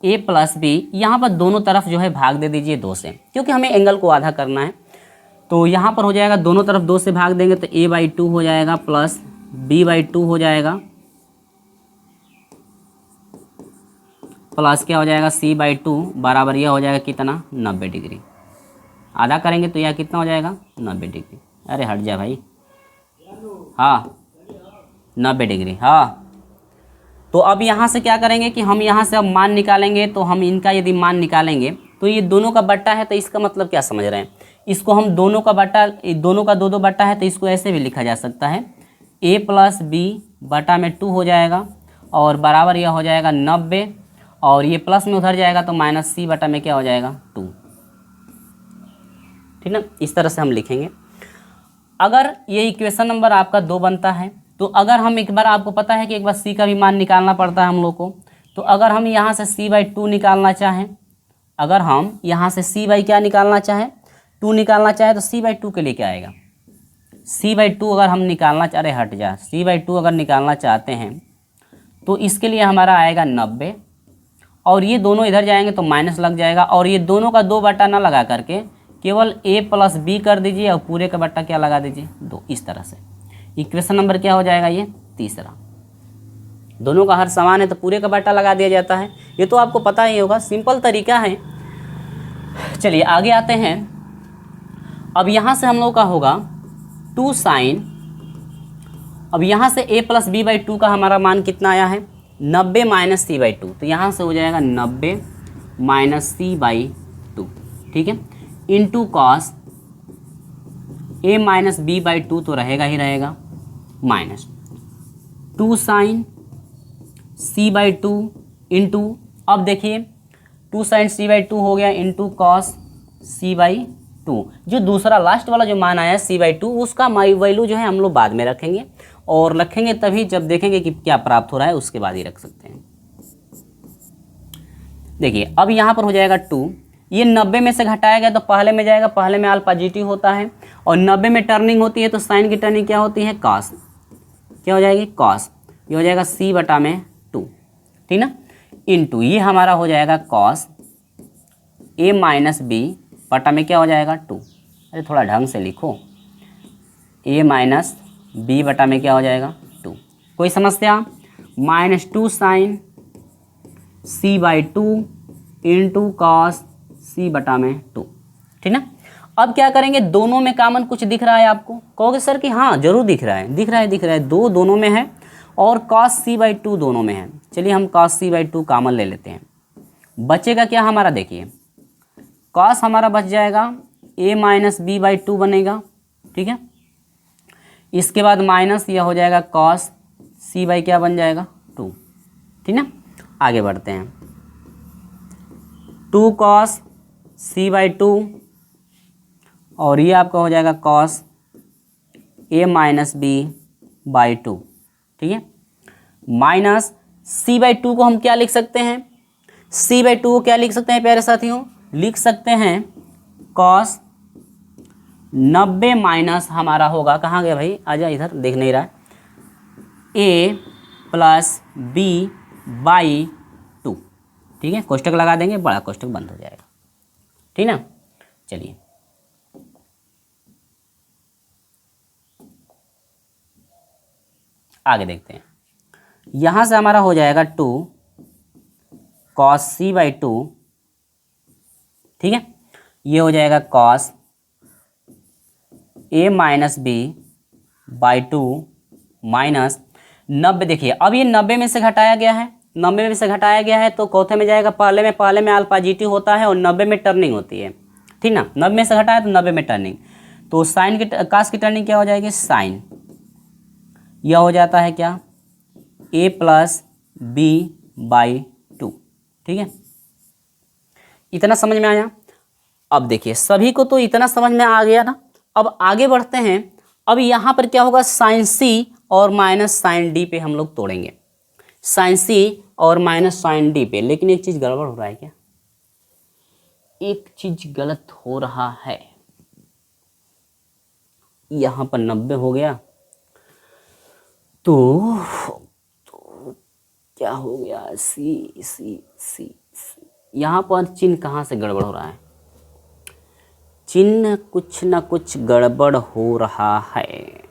[SPEAKER 1] a प्लस बी, यहाँ पर दोनों तरफ जो है भाग दे दीजिए 2 से, क्योंकि हमें एंगल को आधा करना है। तो यहाँ पर हो जाएगा दोनों तरफ 2 से भाग देंगे तो a बाई 2 हो जाएगा प्लस b बाई 2 हो जाएगा प्लस क्या हो जाएगा c बाई 2 बराबर यह हो जाएगा कितना, 90 डिग्री। आधा करेंगे तो यह कितना हो जाएगा, 90 डिग्री। अरे हट जा भाई, हाँ 90 डिग्री, हाँ। तो अब यहाँ से क्या करेंगे कि हम यहाँ से अब मान निकालेंगे, तो हम इनका यदि मान निकालेंगे तो ये दोनों का बट्टा है, तो इसका मतलब क्या समझ रहे हैं, इसको हम दोनों का बट्टा, दोनों का 2 2 बट्टा है तो इसको ऐसे भी लिखा जा सकता है, a प्लस बी बटा में 2 हो जाएगा और बराबर यह हो जाएगा 90, और ये प्लस में उधर जाएगा तो माइनस सी बटा में क्या हो जाएगा 2, ठीक ना। इस तरह से हम लिखेंगे। अगर ये इक्वेशन नंबर आपका 2 बनता है, तो अगर हम एक बार, आपको पता है कि एक बार c का भी मान निकालना पड़ता है हम लोग को, तो अगर हम यहाँ से c बाई 2 निकालना चाहें, अगर हम यहाँ से c बाई क्या निकालना चाहें, 2 निकालना चाहें, तो c बाई 2 के लिए क्या आएगा, c बाई 2 अगर हम निकालना चाह रहे, हट जा, c बाई 2 अगर निकालना चाहते हैं तो इसके लिए हमारा आएगा 90, और ये दोनों इधर जाएंगे तो माइनस लग जाएगा, और ये दोनों का 2 बट्टा ना लगा करके केवल a प्लस बी कर दीजिए और पूरे का बट्टा क्या लगा दीजिए 2। इस तरह से इक्वेशन नंबर क्या हो जाएगा, ये तीसरा। दोनों का हर समान है तो पूरे का बट्टा लगा दिया जाता है, ये तो आपको पता ही होगा, सिंपल तरीका है। चलिए आगे आते हैं। अब यहाँ से हम लोग का होगा 2 साइन, अब यहाँ से a प्लस बी बाई 2 का हमारा मान कितना आया है, 90 माइनस सी बाई 2, तो यहाँ से हो जाएगा 90 माइनस सी बाई 2, ठीक है, into cos a minus B by 2 तो रहेगा ही रहेगा, minus 2 sine c by 2 into, अब देखिए 2 साइन c बाई 2 हो गया इंटू कॉस c बाई 2, जो दूसरा लास्ट वाला जो मान आया c बाई 2 उसका वैल्यू जो है हम लोग बाद में रखेंगे, और रखेंगे तभी जब देखेंगे कि क्या प्राप्त हो रहा है, उसके बाद ही रख सकते हैं। देखिए अब यहाँ पर हो जाएगा 2, ये 90 में से घटाया गया तो पहले में जाएगा, पहले में अल्फा पॉजिटिव होता है, और 90 में टर्निंग होती है तो साइन की टर्निंग क्या होती है, कॉस, क्या हो जाएगी, कॉस, ये हो जाएगा c बटा में 2, ठीक ना, इंटू ये हमारा हो जाएगा कॉस a माइनस बी बटा में क्या हो जाएगा 2। अरे थोड़ा ढंग से लिखो, a माइनस बी बटा में क्या हो जाएगा 2। कोई समस्या, minus 2 sine c by 2 into cos c बटा में 2, ठीक ना। अब क्या करेंगे, दोनों में कॉमन कुछ दिख रहा है आपको, कहोगे सर कि हाँ जरूर दिख रहा है, दिख रहा है, 2 दोनों में है और cos c बाई 2 दोनों में है। चलिए हम cos c बाई 2 कॉमन ले लेते हैं, बचेगा क्या हमारा, देखिए cos हमारा बच जाएगा a माइनस बी बाई 2 बनेगा, ठीक है, इसके बाद माइनस यह हो जाएगा cos सी बाई क्या बन जाएगा 2, ठीक ना। आगे बढ़ते हैं, 2 कॉस सी बाई 2 और ये आपका हो जाएगा cos A minus B by 2, ठीक है। माइनस सी बाई 2 को हम क्या लिख सकते हैं, सी बाई 2 को क्या लिख सकते हैं प्यारे साथियों, लिख सकते हैं कॉस 90 माइनस हमारा होगा, कहाँ गया भाई, आजा इधर, देख नहीं रहा है, ए प्लस बी बाई 2, ठीक है। कोष्टक लगा देंगे, बड़ा कोष्टक बंद हो जाएगा, ठीक ना। चलिए आगे देखते हैं, यहां से हमारा हो जाएगा 2 कॉस सी बाई 2, ठीक है। ये हो जाएगा cos A minus B by 2 minus 90। देखिए अब ये 90 में से घटाया गया है, 90 में से घटाया गया है तो चौथे में जाएगा, पहले में अल्फा जीटी होता है और 90 में टर्निंग होती है, ठीक ना। 90 में से घटाया तो 90 में टर्निंग, तो साइन की कास की टर्निंग क्या हो जाएगी, साइन। यह हो जाता है क्या, ए प्लस बी बाई 2, ठीक है। इतना समझ में आया। अब देखिए सभी को तो इतना समझ में आ गया ना। अब आगे बढ़ते हैं, अब यहाँ पर क्या होगा, साइन सी और माइनस साइन डी पे हम लोग तोड़ेंगे, साइन सी और माइनस साइन डी पे। लेकिन एक चीज गड़बड़ हो रहा है क्या, एक चीज गलत हो रहा है, यहाँ पर 90 हो गया तो क्या हो गया, सी सी सी सी, यहाँ पर चिन्ह कहाँ से गड़बड़ हो रहा है, चिन्ह कुछ ना कुछ गड़बड़ हो रहा है।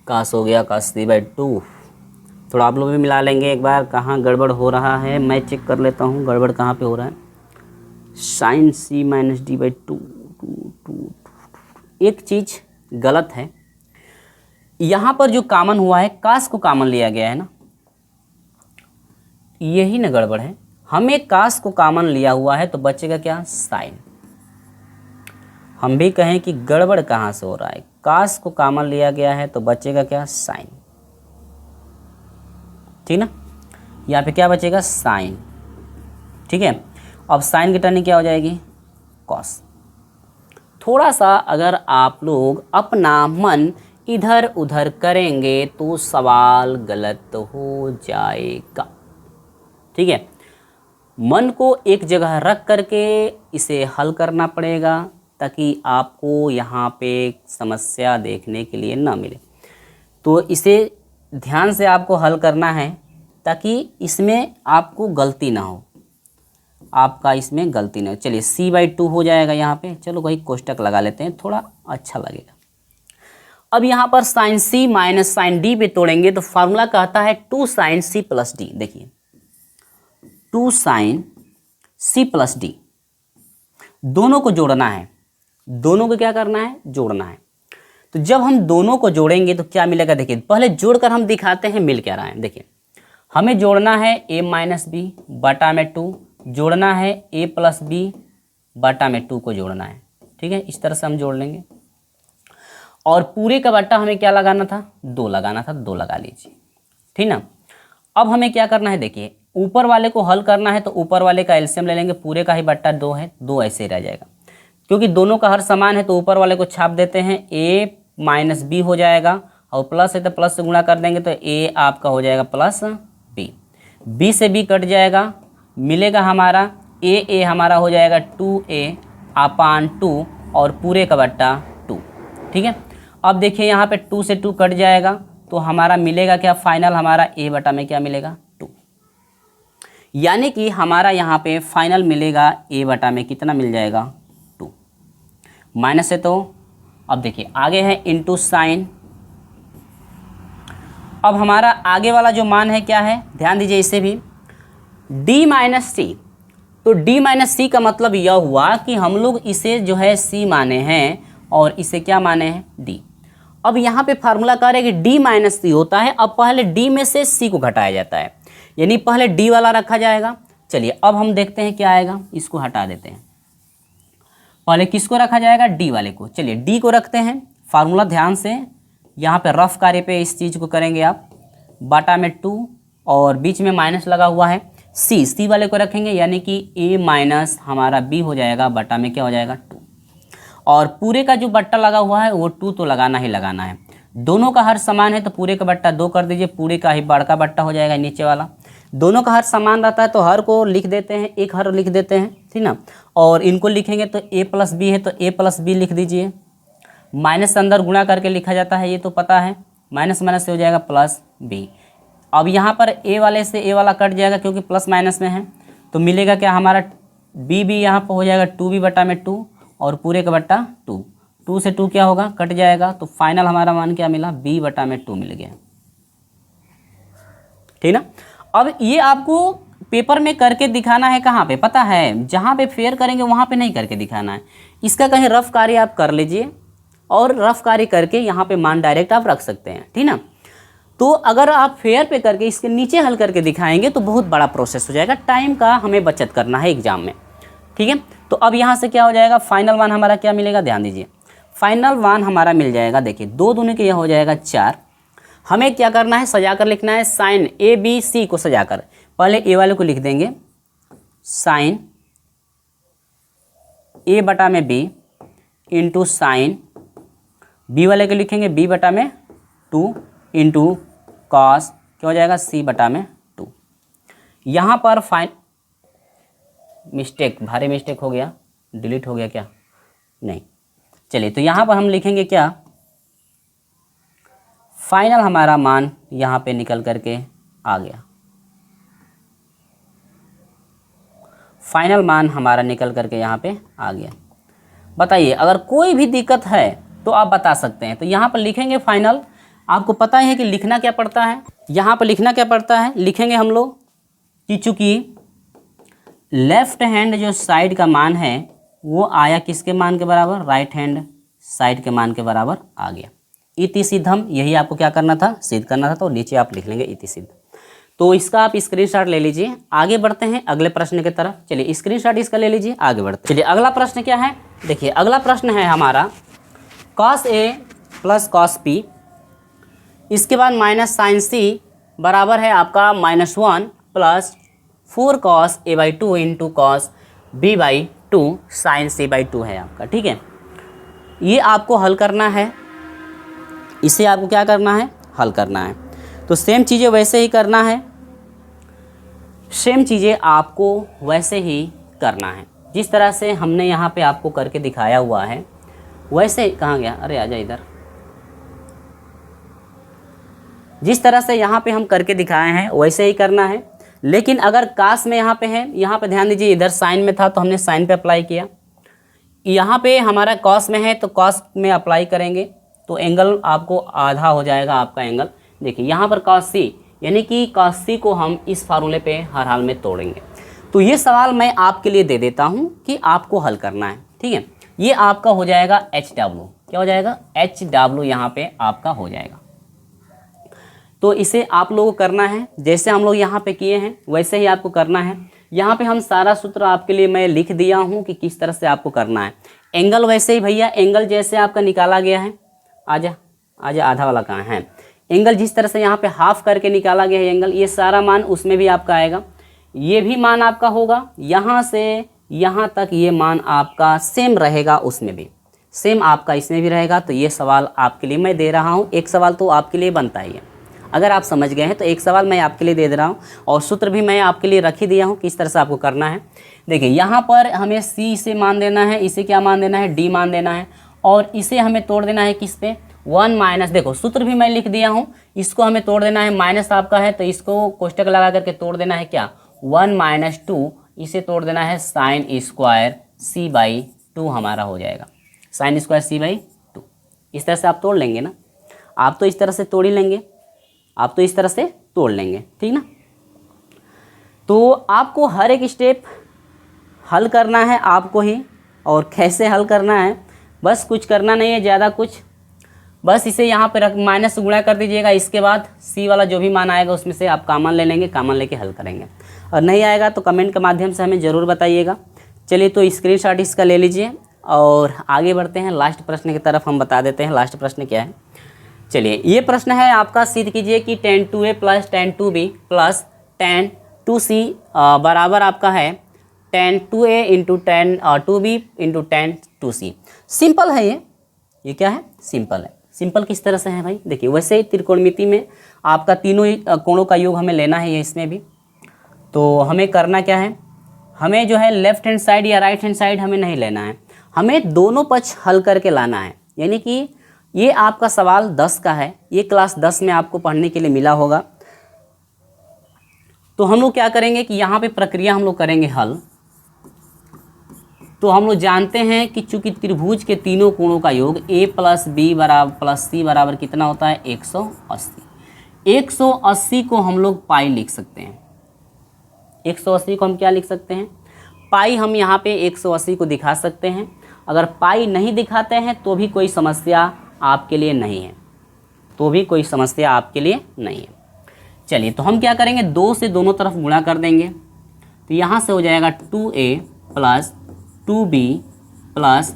[SPEAKER 1] काश हो गया, काश सी बाई 2, थोड़ा आप लोग भी मिला लेंगे एक बार, कहाँ गड़बड़ हो रहा है मैं चेक कर लेता हूँ, गड़बड़ कहाँ पे हो रहा है। Sine C minus D by 2, एक चीज़ गलत है, यहाँ पर जो कॉमन हुआ है काश को कॉमन लिया गया है ना, यही ना गड़बड़ है। हमें काश को कॉमन लिया हुआ है तो बचेगा क्या, साइन। हम भी कहें कि गड़बड़ कहाँ से हो रहा है, काश को कॉमन लिया गया है तो बचेगा क्या, साइन, ठीक ना। यहाँ पे क्या बचेगा, साइन, ठीक है। अब साइन की टर्निंग क्या हो जाएगी, कॉस। थोड़ा सा अगर आप लोग अपना मन इधर उधर करेंगे तो सवाल गलत हो जाएगा, ठीक है। मन को एक जगह रख करके इसे हल करना पड़ेगा ताकि आपको यहाँ पे समस्या देखने के लिए ना मिले। तो इसे ध्यान से आपको हल करना है ताकि इसमें आपको गलती ना हो, आपका इसमें गलती ना हो। चलिए सी बाई 2 हो जाएगा यहाँ पे, चलो वही कोष्टक लगा लेते हैं, थोड़ा अच्छा लगेगा। अब यहाँ पर sign C minus sign D पे तोड़ेंगे तो फार्मूला कहता है 2 साइन सी प्लस डी। देखिए 2 साइन सी प्लस डी, दोनों को जोड़ना है, दोनों को क्या करना है, जोड़ना है। तो जब हम दोनों को जोड़ेंगे तो क्या मिलेगा, देखिए पहले जोड़कर हम दिखाते हैं मिल क्या रहा है। देखिए हमें जोड़ना है a माइनस बी बटा में 2, जोड़ना है a प्लस बी बटा में 2 को जोड़ना है, ठीक है। इस तरह से हम जोड़ लेंगे और पूरे का बट्टा हमें क्या लगाना था, 2 लगाना था, 2 लगा लीजिए, ठीक ना। अब हमें क्या करना है, देखिए ऊपर वाले को हल करना है तो ऊपर वाले का एलसीएम ले लेंगे, पूरे का ही बट्टा 2 है, 2 ऐसे ही रह जाएगा। क्योंकि दोनों का हर समान है तो ऊपर वाले को छाप देते हैं, a माइनस बी हो जाएगा और प्लस है तो प्लस से गुणा कर देंगे तो a आपका हो जाएगा प्लस b, b से b कट जाएगा, मिलेगा हमारा a हमारा हो जाएगा 2a अपान 2 और पूरे का बट्टा 2, ठीक है। अब देखिए यहाँ पे 2 से 2 कट जाएगा तो हमारा मिलेगा क्या, फाइनल हमारा a बटा में क्या मिलेगा, 2। यानी कि हमारा यहाँ पे फाइनल मिलेगा a बटा में कितना मिल जाएगा, 2। माइनस है तो अब देखिए आगे है इनटू साइन। अब हमारा आगे वाला जो मान है क्या है, ध्यान दीजिए इसे भी, d माइनस सी। तो d माइनस सी का मतलब यह हुआ कि हम लोग इसे जो है c माने हैं और इसे क्या माने हैं, d। अब यहाँ पे फार्मूला कह रहे हैं कि d माइनस सी होता है। अब पहले d में से c को घटाया जाता है, यानी पहले d वाला रखा जाएगा। चलिए अब हम देखते हैं क्या आएगा, इसको हटा देते हैं। पहले किसको रखा जाएगा, d वाले को। चलिए d को रखते हैं, फार्मूला ध्यान से यहाँ पे रफ कार्य पे इस चीज़ को करेंगे आप, बाटा में 2 और बीच में माइनस लगा हुआ है, c वाले को रखेंगे, यानी कि a माइनस हमारा b हो जाएगा, बटा में क्या हो जाएगा 2, और पूरे का जो बट्टा लगा हुआ है वो 2 तो लगाना ही लगाना है। दोनों का हर समान है तो पूरे का बट्टा 2 कर दीजिए, पूरे का ही बड़का बट्टा हो जाएगा नीचे वाला। दोनों का हर समान रहता है तो हर को लिख देते हैं, एक हर लिख देते हैं, ठीक ना। और इनको लिखेंगे तो a प्लस बी है तो a प्लस बी लिख दीजिए। माइनस अंदर गुणा करके लिखा जाता है, ये तो पता है, माइनस माइनस से हो जाएगा प्लस बी। अब यहाँ पर a वाले से a वाला कट जाएगा क्योंकि प्लस माइनस में है, तो मिलेगा क्या हमारा b भी यहाँ पर हो जाएगा 2b बटा में 2 और पूरे का बट्टा 2, 2 से 2 क्या होगा, कट जाएगा, तो फाइनल हमारा मान क्या मिला, b बटा में 2 मिल गया, ठीक ना। अब ये आपको पेपर में करके दिखाना है, कहाँ पे पता है, जहाँ पे फेयर करेंगे वहाँ पे नहीं करके दिखाना है। इसका कहीं रफ कार्य आप कर लीजिए और रफ कार्य करके यहाँ पे मान डायरेक्ट आप रख सकते हैं, ठीक ना। तो अगर आप फेयर पे करके इसके नीचे हल करके दिखाएंगे तो बहुत बड़ा प्रोसेस हो जाएगा, टाइम का हमें बचत करना है एग्जाम में, ठीक है। तो अब यहाँ से क्या हो जाएगा, फाइनल मान हमारा क्या मिलेगा, ध्यान दीजिए, फाइनल मान हमारा मिल जाएगा, देखिए 2 दूनी के यह हो जाएगा 4। हमें क्या करना है, सजा कर लिखना है, साइन ए बी सी को सजाकर, पहले ए वाले को लिख देंगे साइन ए बटा में बी इंटू साइन बी वाले को लिखेंगे बी बटा में 2 इंटू कॉस क्या हो जाएगा, सी बटा में 2। यहाँ पर मिस्टेक, भारी मिस्टेक हो गया, डिलीट हो गया क्या, नहीं, चलिए तो यहाँ पर हम लिखेंगे क्या, फाइनल हमारा मान यहाँ पे निकल करके आ गया, फाइनल मान हमारा निकल करके यहाँ पे आ गया। बताइए अगर कोई भी दिक्कत है तो आप बता सकते हैं। तो यहाँ पर लिखेंगे फाइनल, आपको पता ही है कि लिखना क्या पड़ता है, यहाँ पर लिखना क्या पड़ता है, लिखेंगे हम लोग कि चूँकि लेफ्ट हैंड जो साइड का मान है वो आया किसके मान के बराबर, राइट हैंड साइड के मान के बराबर आ गया। इति सिद्धम, यही आपको क्या करना था, सिद्ध करना था, तो नीचे आप लिख लेंगे इति सिद्ध। तो इसका आप स्क्रीनशॉट ले लीजिए। आगे बढ़ते हैं अगले प्रश्न की तरफ, चलिए स्क्रीनशॉट इसका ले लीजिए, आगे बढ़ते चलिए। अगला प्रश्न क्या है, देखिए अगला प्रश्न है हमारा cos a plus cos b, इसके बाद माइनस साइन सी बराबर है आपका -1 plus 4 cos a/2 into cos b/2 sine c/2 है आपका, ठीक है। ये आपको हल करना है, इसे आपको क्या करना है, हल करना है। तो सेम चीज़ें वैसे ही करना है, सेम चीज़ें आपको वैसे ही करना है जिस तरह से हमने यहाँ पे आपको करके दिखाया हुआ है, वैसे कहाँ गया, अरे आजा इधर, जिस तरह से यहाँ पे हम करके दिखाए हैं वैसे ही करना है। लेकिन अगर काश में यहाँ पे है, यहाँ पे ध्यान दीजिए, इधर साइन में था तो हमने साइन पे अप्लाई किया, यहाँ पे हमारा कॉस में है तो कॉस में अप्लाई करेंगे तो एंगल आपको आधा हो जाएगा आपका एंगल। देखिए यहाँ पर cos c, यानी कि cos c को हम इस फार्मूले पे हर हाल में तोड़ेंगे। तो ये सवाल मैं आपके लिए दे देता हूँ कि आपको हल करना है, ठीक है। ये आपका हो जाएगा HW, क्या हो जाएगा, HW यहाँ पे आपका हो जाएगा। तो इसे आप लोगों को करना है, जैसे हम लोग यहाँ पे किए हैं वैसे ही आपको करना है। यहाँ पे हम सारा सूत्र आपके लिए मैं लिख दिया हूँ कि किस तरह से आपको करना है। एंगल वैसे ही भैया, एंगल जैसे आपका निकाला गया है, आजा आजा, आधा वाला कहाँ है, एंगल जिस तरह से यहाँ पे हाफ करके निकाला गया है एंगल, ये सारा मान उसमें भी आपका आएगा, ये भी मान आपका होगा, यहाँ से यहाँ तक ये मान आपका सेम रहेगा, उसमें भी सेम आपका इसमें भी रहेगा। तो ये सवाल आपके लिए मैं दे रहा हूँ, एक सवाल तो आपके लिए बनता ही है, अगर आप समझ गए हैं तो एक सवाल मैं आपके लिए दे दे रहा हूँ और सूत्र भी मैं आपके लिए रख ही दिया हूँ किस तरह से आपको करना है। देखिए यहाँ पर हमें C से मान देना है, इसे क्या मान देना है, D मान देना है, और इसे हमें तोड़ देना है किस पे, 1 माइनस, देखो सूत्र भी मैं लिख दिया हूँ, इसको हमें तोड़ देना है, माइनस आपका है तो इसको कोष्टक लगा करके तोड़ देना है क्या, 1 - 2, इसे तोड़ देना है साइन स्क्वायर C/2 हमारा हो जाएगा, साइन स्क्वायर C/2। इस तरह से आप तोड़ लेंगे ना, आप तो इस तरह से तोड़ ही लेंगे, आप तो इस तरह से तोड़ लेंगे, ठीक ना। तो आपको हर एक स्टेप हल करना है आपको ही, और कैसे हल करना है, बस कुछ करना नहीं है ज़्यादा कुछ, बस इसे यहाँ पे रख माइनस से गुणा कर दीजिएगा। इसके बाद सी वाला जो भी मान आएगा उसमें से आप कॉमन ले लेंगे, कॉमन लेके हल करेंगे। और नहीं आएगा तो कमेंट के माध्यम से हमें ज़रूर बताइएगा। चलिए तो स्क्रीनशॉट इसका ले लीजिए और आगे बढ़ते हैं लास्ट प्रश्न की तरफ। हम बता देते हैं लास्ट प्रश्न क्या है। चलिए ये प्रश्न है आपका, सिद्ध कीजिए कि tan 2a plus tan 2b plus tan 2c बराबर आपका है tan 2a into tan 2b into tan 2c। Simple है ये क्या है, सिंपल है। सिंपल किस तरह से है भाई, देखिए वैसे ही त्रिकोणमिति में आपका तीनों ही कोणों का योग हमें लेना है, इसमें भी तो हमें करना क्या है, हमें जो है लेफ्ट हैंड साइड या राइट हैंड साइड हमें नहीं लेना है, हमें दोनों पक्ष हल करके लाना है। यानी कि ये आपका सवाल 10 का है, ये क्लास 10 में आपको पढ़ने के लिए मिला होगा। तो हम लोग क्या करेंगे कि यहाँ पे प्रक्रिया हम लोग करेंगे हल। तो हम लोग जानते हैं कि चूंकि त्रिभुज के तीनों कोणों का योग a प्लस बी बराबर प्लस सी बराबर कितना होता है 180। 180 को हम लोग पाई लिख सकते हैं। 180 को हम क्या लिख सकते हैं, पाई। हम यहाँ पे 180 को दिखा सकते हैं। अगर पाई नहीं दिखाते हैं तो भी कोई समस्या आपके लिए नहीं है, तो भी कोई समस्या आपके लिए नहीं है। चलिए तो हम क्या करेंगे, 2 से दोनों तरफ गुणा कर देंगे। तो यहाँ से हो जाएगा 2a plus 2b plus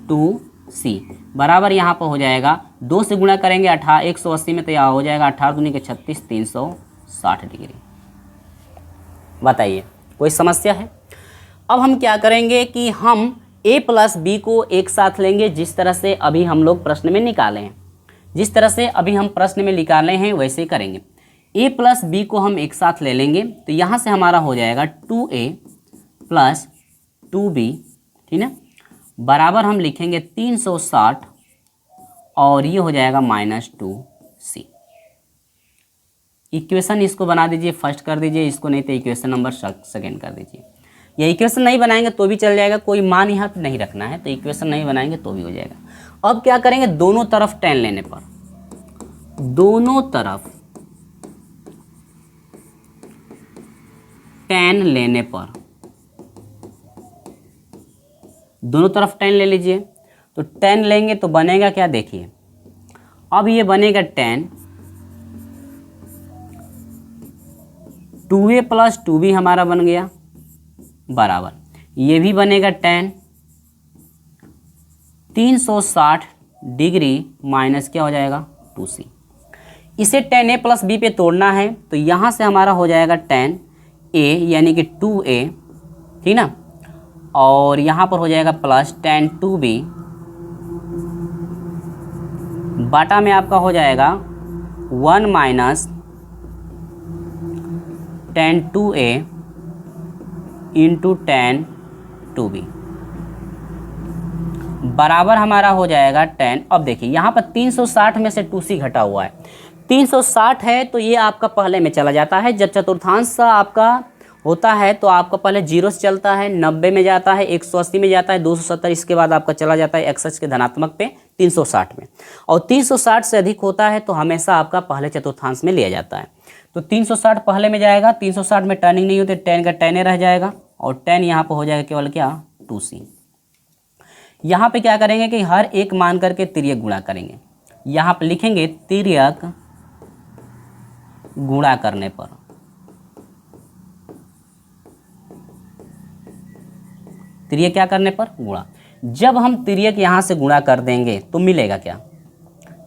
[SPEAKER 1] 2c बराबर यहाँ पर हो जाएगा 2 से गुणा करेंगे 180 में, तो यहाँ हो जाएगा 18 दूनी के 36 360 डिग्री। बताइए कोई समस्या है। अब हम क्या करेंगे कि हम a प्लस बी को एक साथ लेंगे, जिस तरह से अभी हम लोग प्रश्न में निकाले हैं, जिस तरह से अभी हम प्रश्न में निकाले हैं वैसे ही करेंगे। a प्लस बी को हम एक साथ ले लेंगे, तो यहाँ से हमारा हो जाएगा 2a प्लस 2b, ठीक है, बराबर हम लिखेंगे 360 और ये हो जाएगा -2c। इक्वेशन इसको बना दीजिए, फर्स्ट कर दीजिए इसको, नहीं तो इक्वेशन नंबर सेकेंड कर दीजिए। या इक्वेशन नहीं बनाएंगे तो भी चल जाएगा, कोई मान यहाँ पे नहीं रखना है, तो इक्वेशन नहीं बनाएंगे तो भी हो जाएगा। अब क्या करेंगे, दोनों तरफ tan लेने पर, दोनों तरफ tan लेने पर, दोनों तरफ tan ले लीजिए। तो tan लेंगे तो बनेगा क्या, देखिए अब ये बनेगा tan 2a प्लस 2b हमारा बन गया, बराबर ये भी बनेगा tan 360 डिग्री माइनस क्या हो जाएगा 2c। इसे tan a प्लस b पे तोड़ना है, तो यहाँ से हमारा हो जाएगा tan a यानी कि 2a, ठीक ना, और यहाँ पर हो जाएगा प्लस tan 2b बाटा में आपका हो जाएगा 1 minus tan 2a into tan 2b बराबर हमारा हो जाएगा tan। अब देखिए यहाँ पर 360 में से 2c घटा हुआ है, 360 है तो ये आपका पहले में चला जाता है। जब चतुर्थांश आपका होता है तो आपका पहले 0 से चलता है, 90 में जाता है, 180 में जाता है, 270, इसके बाद आपका चला जाता है x के धनात्मक पे 360 में, और 360 से अधिक होता है तो हमेशा आपका पहले चतुर्थांश में लिया जाता है। तो 360 पहले में जाएगा, 360 में टर्निंग नहीं होती, tan का tan रह जाएगा, और tan यहाँ पर हो जाएगा केवल क्या 2c। यहाँ पे क्या करेंगे कि हर एक मान करके तिर्यक गुणा करेंगे। यहाँ पे लिखेंगे तिर्यक गुणा करने पर, तिर्यक क्या करने पर गुणा। जब हम तिर्यक यहाँ से गुणा कर देंगे तो मिलेगा क्या,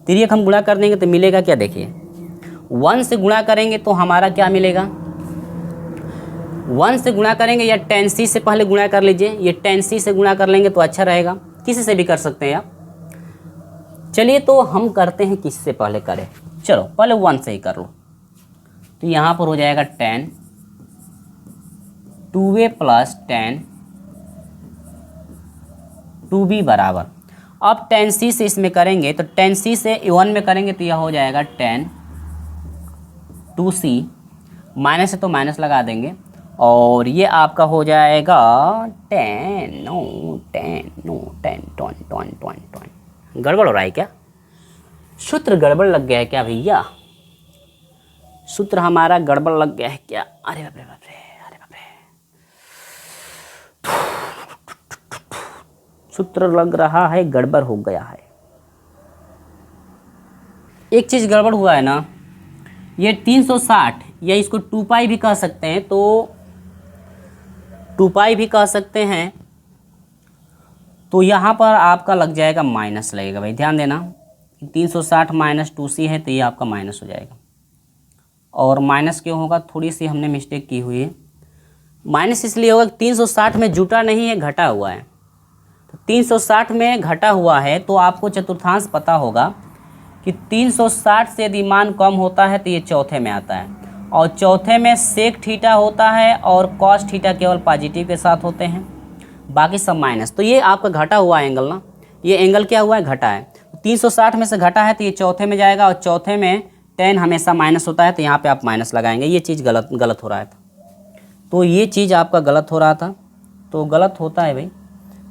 [SPEAKER 1] तिर्यक हम गुणा कर देंगे तो मिलेगा क्या, देखिए 1 से गुणा करेंगे तो हमारा क्या मिलेगा, 1 से गुणा करेंगे या tan c से पहले गुणा कर लीजिए, ये tan c से गुणा कर लेंगे तो अच्छा रहेगा, किसी से भी कर सकते हैं आप। चलिए तो हम करते हैं किसी से पहले करें, चलो पहले 1 से ही कर लो। तो यहाँ पर हो जाएगा tan 2a plus tan 2b बराबर, अब tan c से इसमें करेंगे तो tan c से 1 में करेंगे तो यह हो जाएगा tan 2c, माइनस है तो माइनस लगा देंगे, और ये आपका हो जाएगा tan गड़बड़ हो रहा है क्या, सूत्र गड़बड़ लग गया है क्या भैया, सूत्र हमारा गड़बड़ लग गया है क्या, अरे बाप रे बाप रे, अरे बाप रे, सूत्र लग रहा है गड़बड़ हो गया है। एक चीज़ गड़बड़ हुआ है ना, ये 360 या इसको 2 पाई भी कह सकते हैं, तो 2 पाई भी कह सकते हैं, तो यहाँ पर आपका लग जाएगा माइनस लगेगा भाई, ध्यान देना 360 माइनस 2c है तो ये आपका माइनस हो जाएगा। और माइनस क्यों होगा, थोड़ी सी हमने मिस्टेक की हुई है। माइनस इसलिए होगा कि 360 में जुटा नहीं है, घटा हुआ है। तो 360 में घटा हुआ है तो आपको चतुर्थांश पता होगा कि 360 से यदि मान कम होता है तो ये चौथे में आता है, और चौथे में सेक थीटा होता है और कॉस थीटा केवल पॉजिटिव के साथ होते हैं, बाकी सब माइनस। तो ये आपका घटा हुआ एंगल ना, ये एंगल क्या हुआ है, घटा है। 360 में से घटा है तो ये चौथे में जाएगा, और चौथे में tan हमेशा माइनस होता है, तो यहाँ पे आप माइनस लगाएंगे। ये चीज़ गलत हो रहा था, तो ये चीज़ आपका गलत हो रहा था। तो गलत होता है भाई,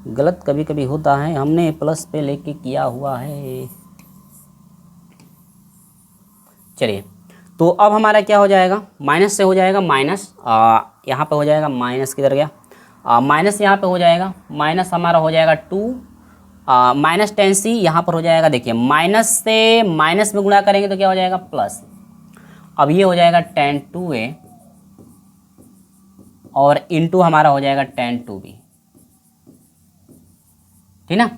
[SPEAKER 1] गलत कभी कभी होता है, हमने प्लस पे लेके किया हुआ है। चलिए, तो अब हमारा क्या हो जाएगा, माइनस से हो जाएगा माइनस, यहाँ पे हो जाएगा माइनस, किधर गया, माइनस यहाँ पे हो जाएगा, माइनस हमारा हो जाएगा 2 माइनस tan c, यहाँ पर हो जाएगा, देखिए माइनस से माइनस में गुणा करेंगे तो क्या हो जाएगा, प्लस। अब ये हो जाएगा tan 2a और इंटू हमारा हो जाएगा tan 2b, ठीक ना।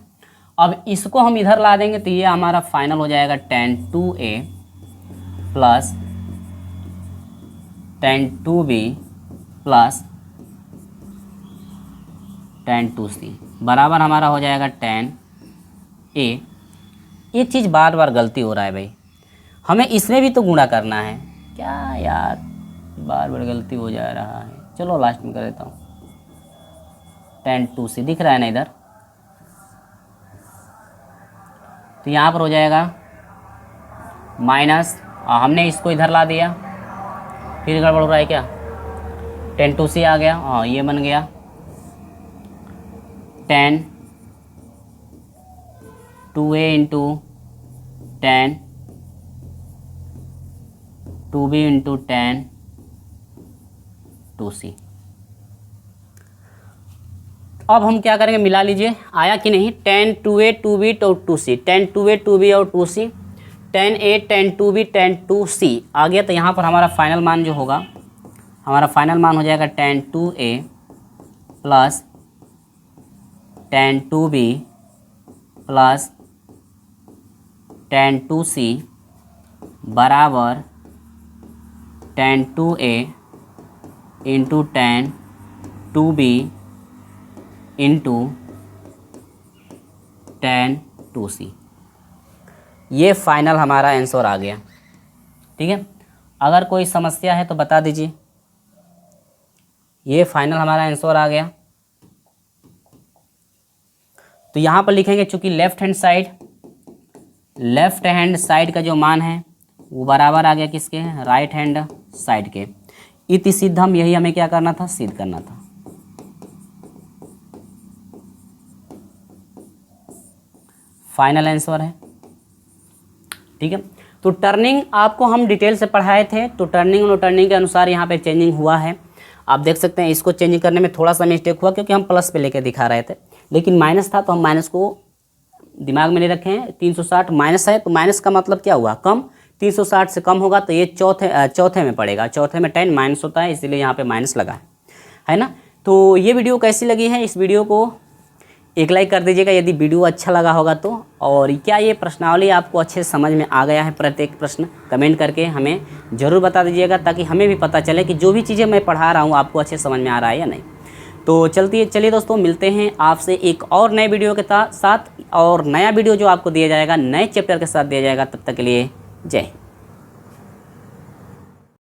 [SPEAKER 1] अब इसको हम इधर ला देंगे तो ये हमारा फाइनल हो जाएगा tan 2a plus tan 2b plus tan 2c बराबर हमारा हो जाएगा tan a। ये चीज़ बार बार गलती हो रहा है भाई, हमें इसमें भी तो गुणा करना है, क्या यार बार बार गलती हो जा रहा है। चलो लास्ट में कर देता हूँ, tan 2c दिख रहा है ना इधर, तो यहाँ पर हो जाएगा माइनस, हमने इसको इधर ला दिया, फिर गड़बड़ हो रहा है क्या, tan 2c आ गया, हाँ ये बन गया tan 2a into tan 2b into tan 2c। अब हम क्या करेंगे, मिला लीजिए, आया कि नहीं, tan 2a 2b तो 2c, tan 2a 2b और 2c, tan a tan 2b tan 2c आ गया। तो यहाँ पर हमारा फाइनल मान जो होगा, हमारा फाइनल मान हो जाएगा tan 2a plus tan 2b plus tan 2c बराबर tan 2a into tan 2b into tan 2c। ये फाइनल हमारा आंसर आ गया, ठीक है। अगर कोई समस्या है तो बता दीजिए। ये फाइनल हमारा आंसर आ गया। तो यहाँ पर लिखेंगे, चूँकि लेफ्ट हैंड साइड का जो मान है वो बराबर आ गया किसके, राइट हैंड साइड के। इति सिद्धम, यही हमें क्या करना था, सिद्ध करना था। फाइनल आंसर है, ठीक है। तो टर्निंग आपको हम डिटेल से पढ़ाए थे, तो टर्निंग और टर्निंग के अनुसार यहाँ पे चेंजिंग हुआ है। आप देख सकते हैं, इसको चेंजिंग करने में थोड़ा सा मिस्टेक हुआ क्योंकि हम प्लस पे लेके दिखा रहे थे, लेकिन माइनस था तो हम माइनस को दिमाग में नहीं रखे हैं। 360 माइनस है तो माइनस का मतलब क्या हुआ, कम। 360 से कम होगा तो ये चौथे में पड़ेगा, चौथे में tan माइनस होता है, इसीलिए यहाँ पे माइनस लगा है ना। तो ये वीडियो कैसी लगी है, इस वीडियो को एक लाइक कर दीजिएगा यदि वीडियो अच्छा लगा होगा तो। और क्या ये प्रश्नावली आपको अच्छे से समझ में आ गया है, प्रत्येक प्रश्न कमेंट करके हमें ज़रूर बता दीजिएगा, ताकि हमें भी पता चले कि जो भी चीज़ें मैं पढ़ा रहा हूँ आपको अच्छे समझ में आ रहा है या नहीं। तो चलिए दोस्तों, मिलते हैं आपसे एक और नए वीडियो के साथ, और नया वीडियो जो आपको दिया जाएगा नए चैप्टर के साथ दिया जाएगा। तब तक के लिए जय।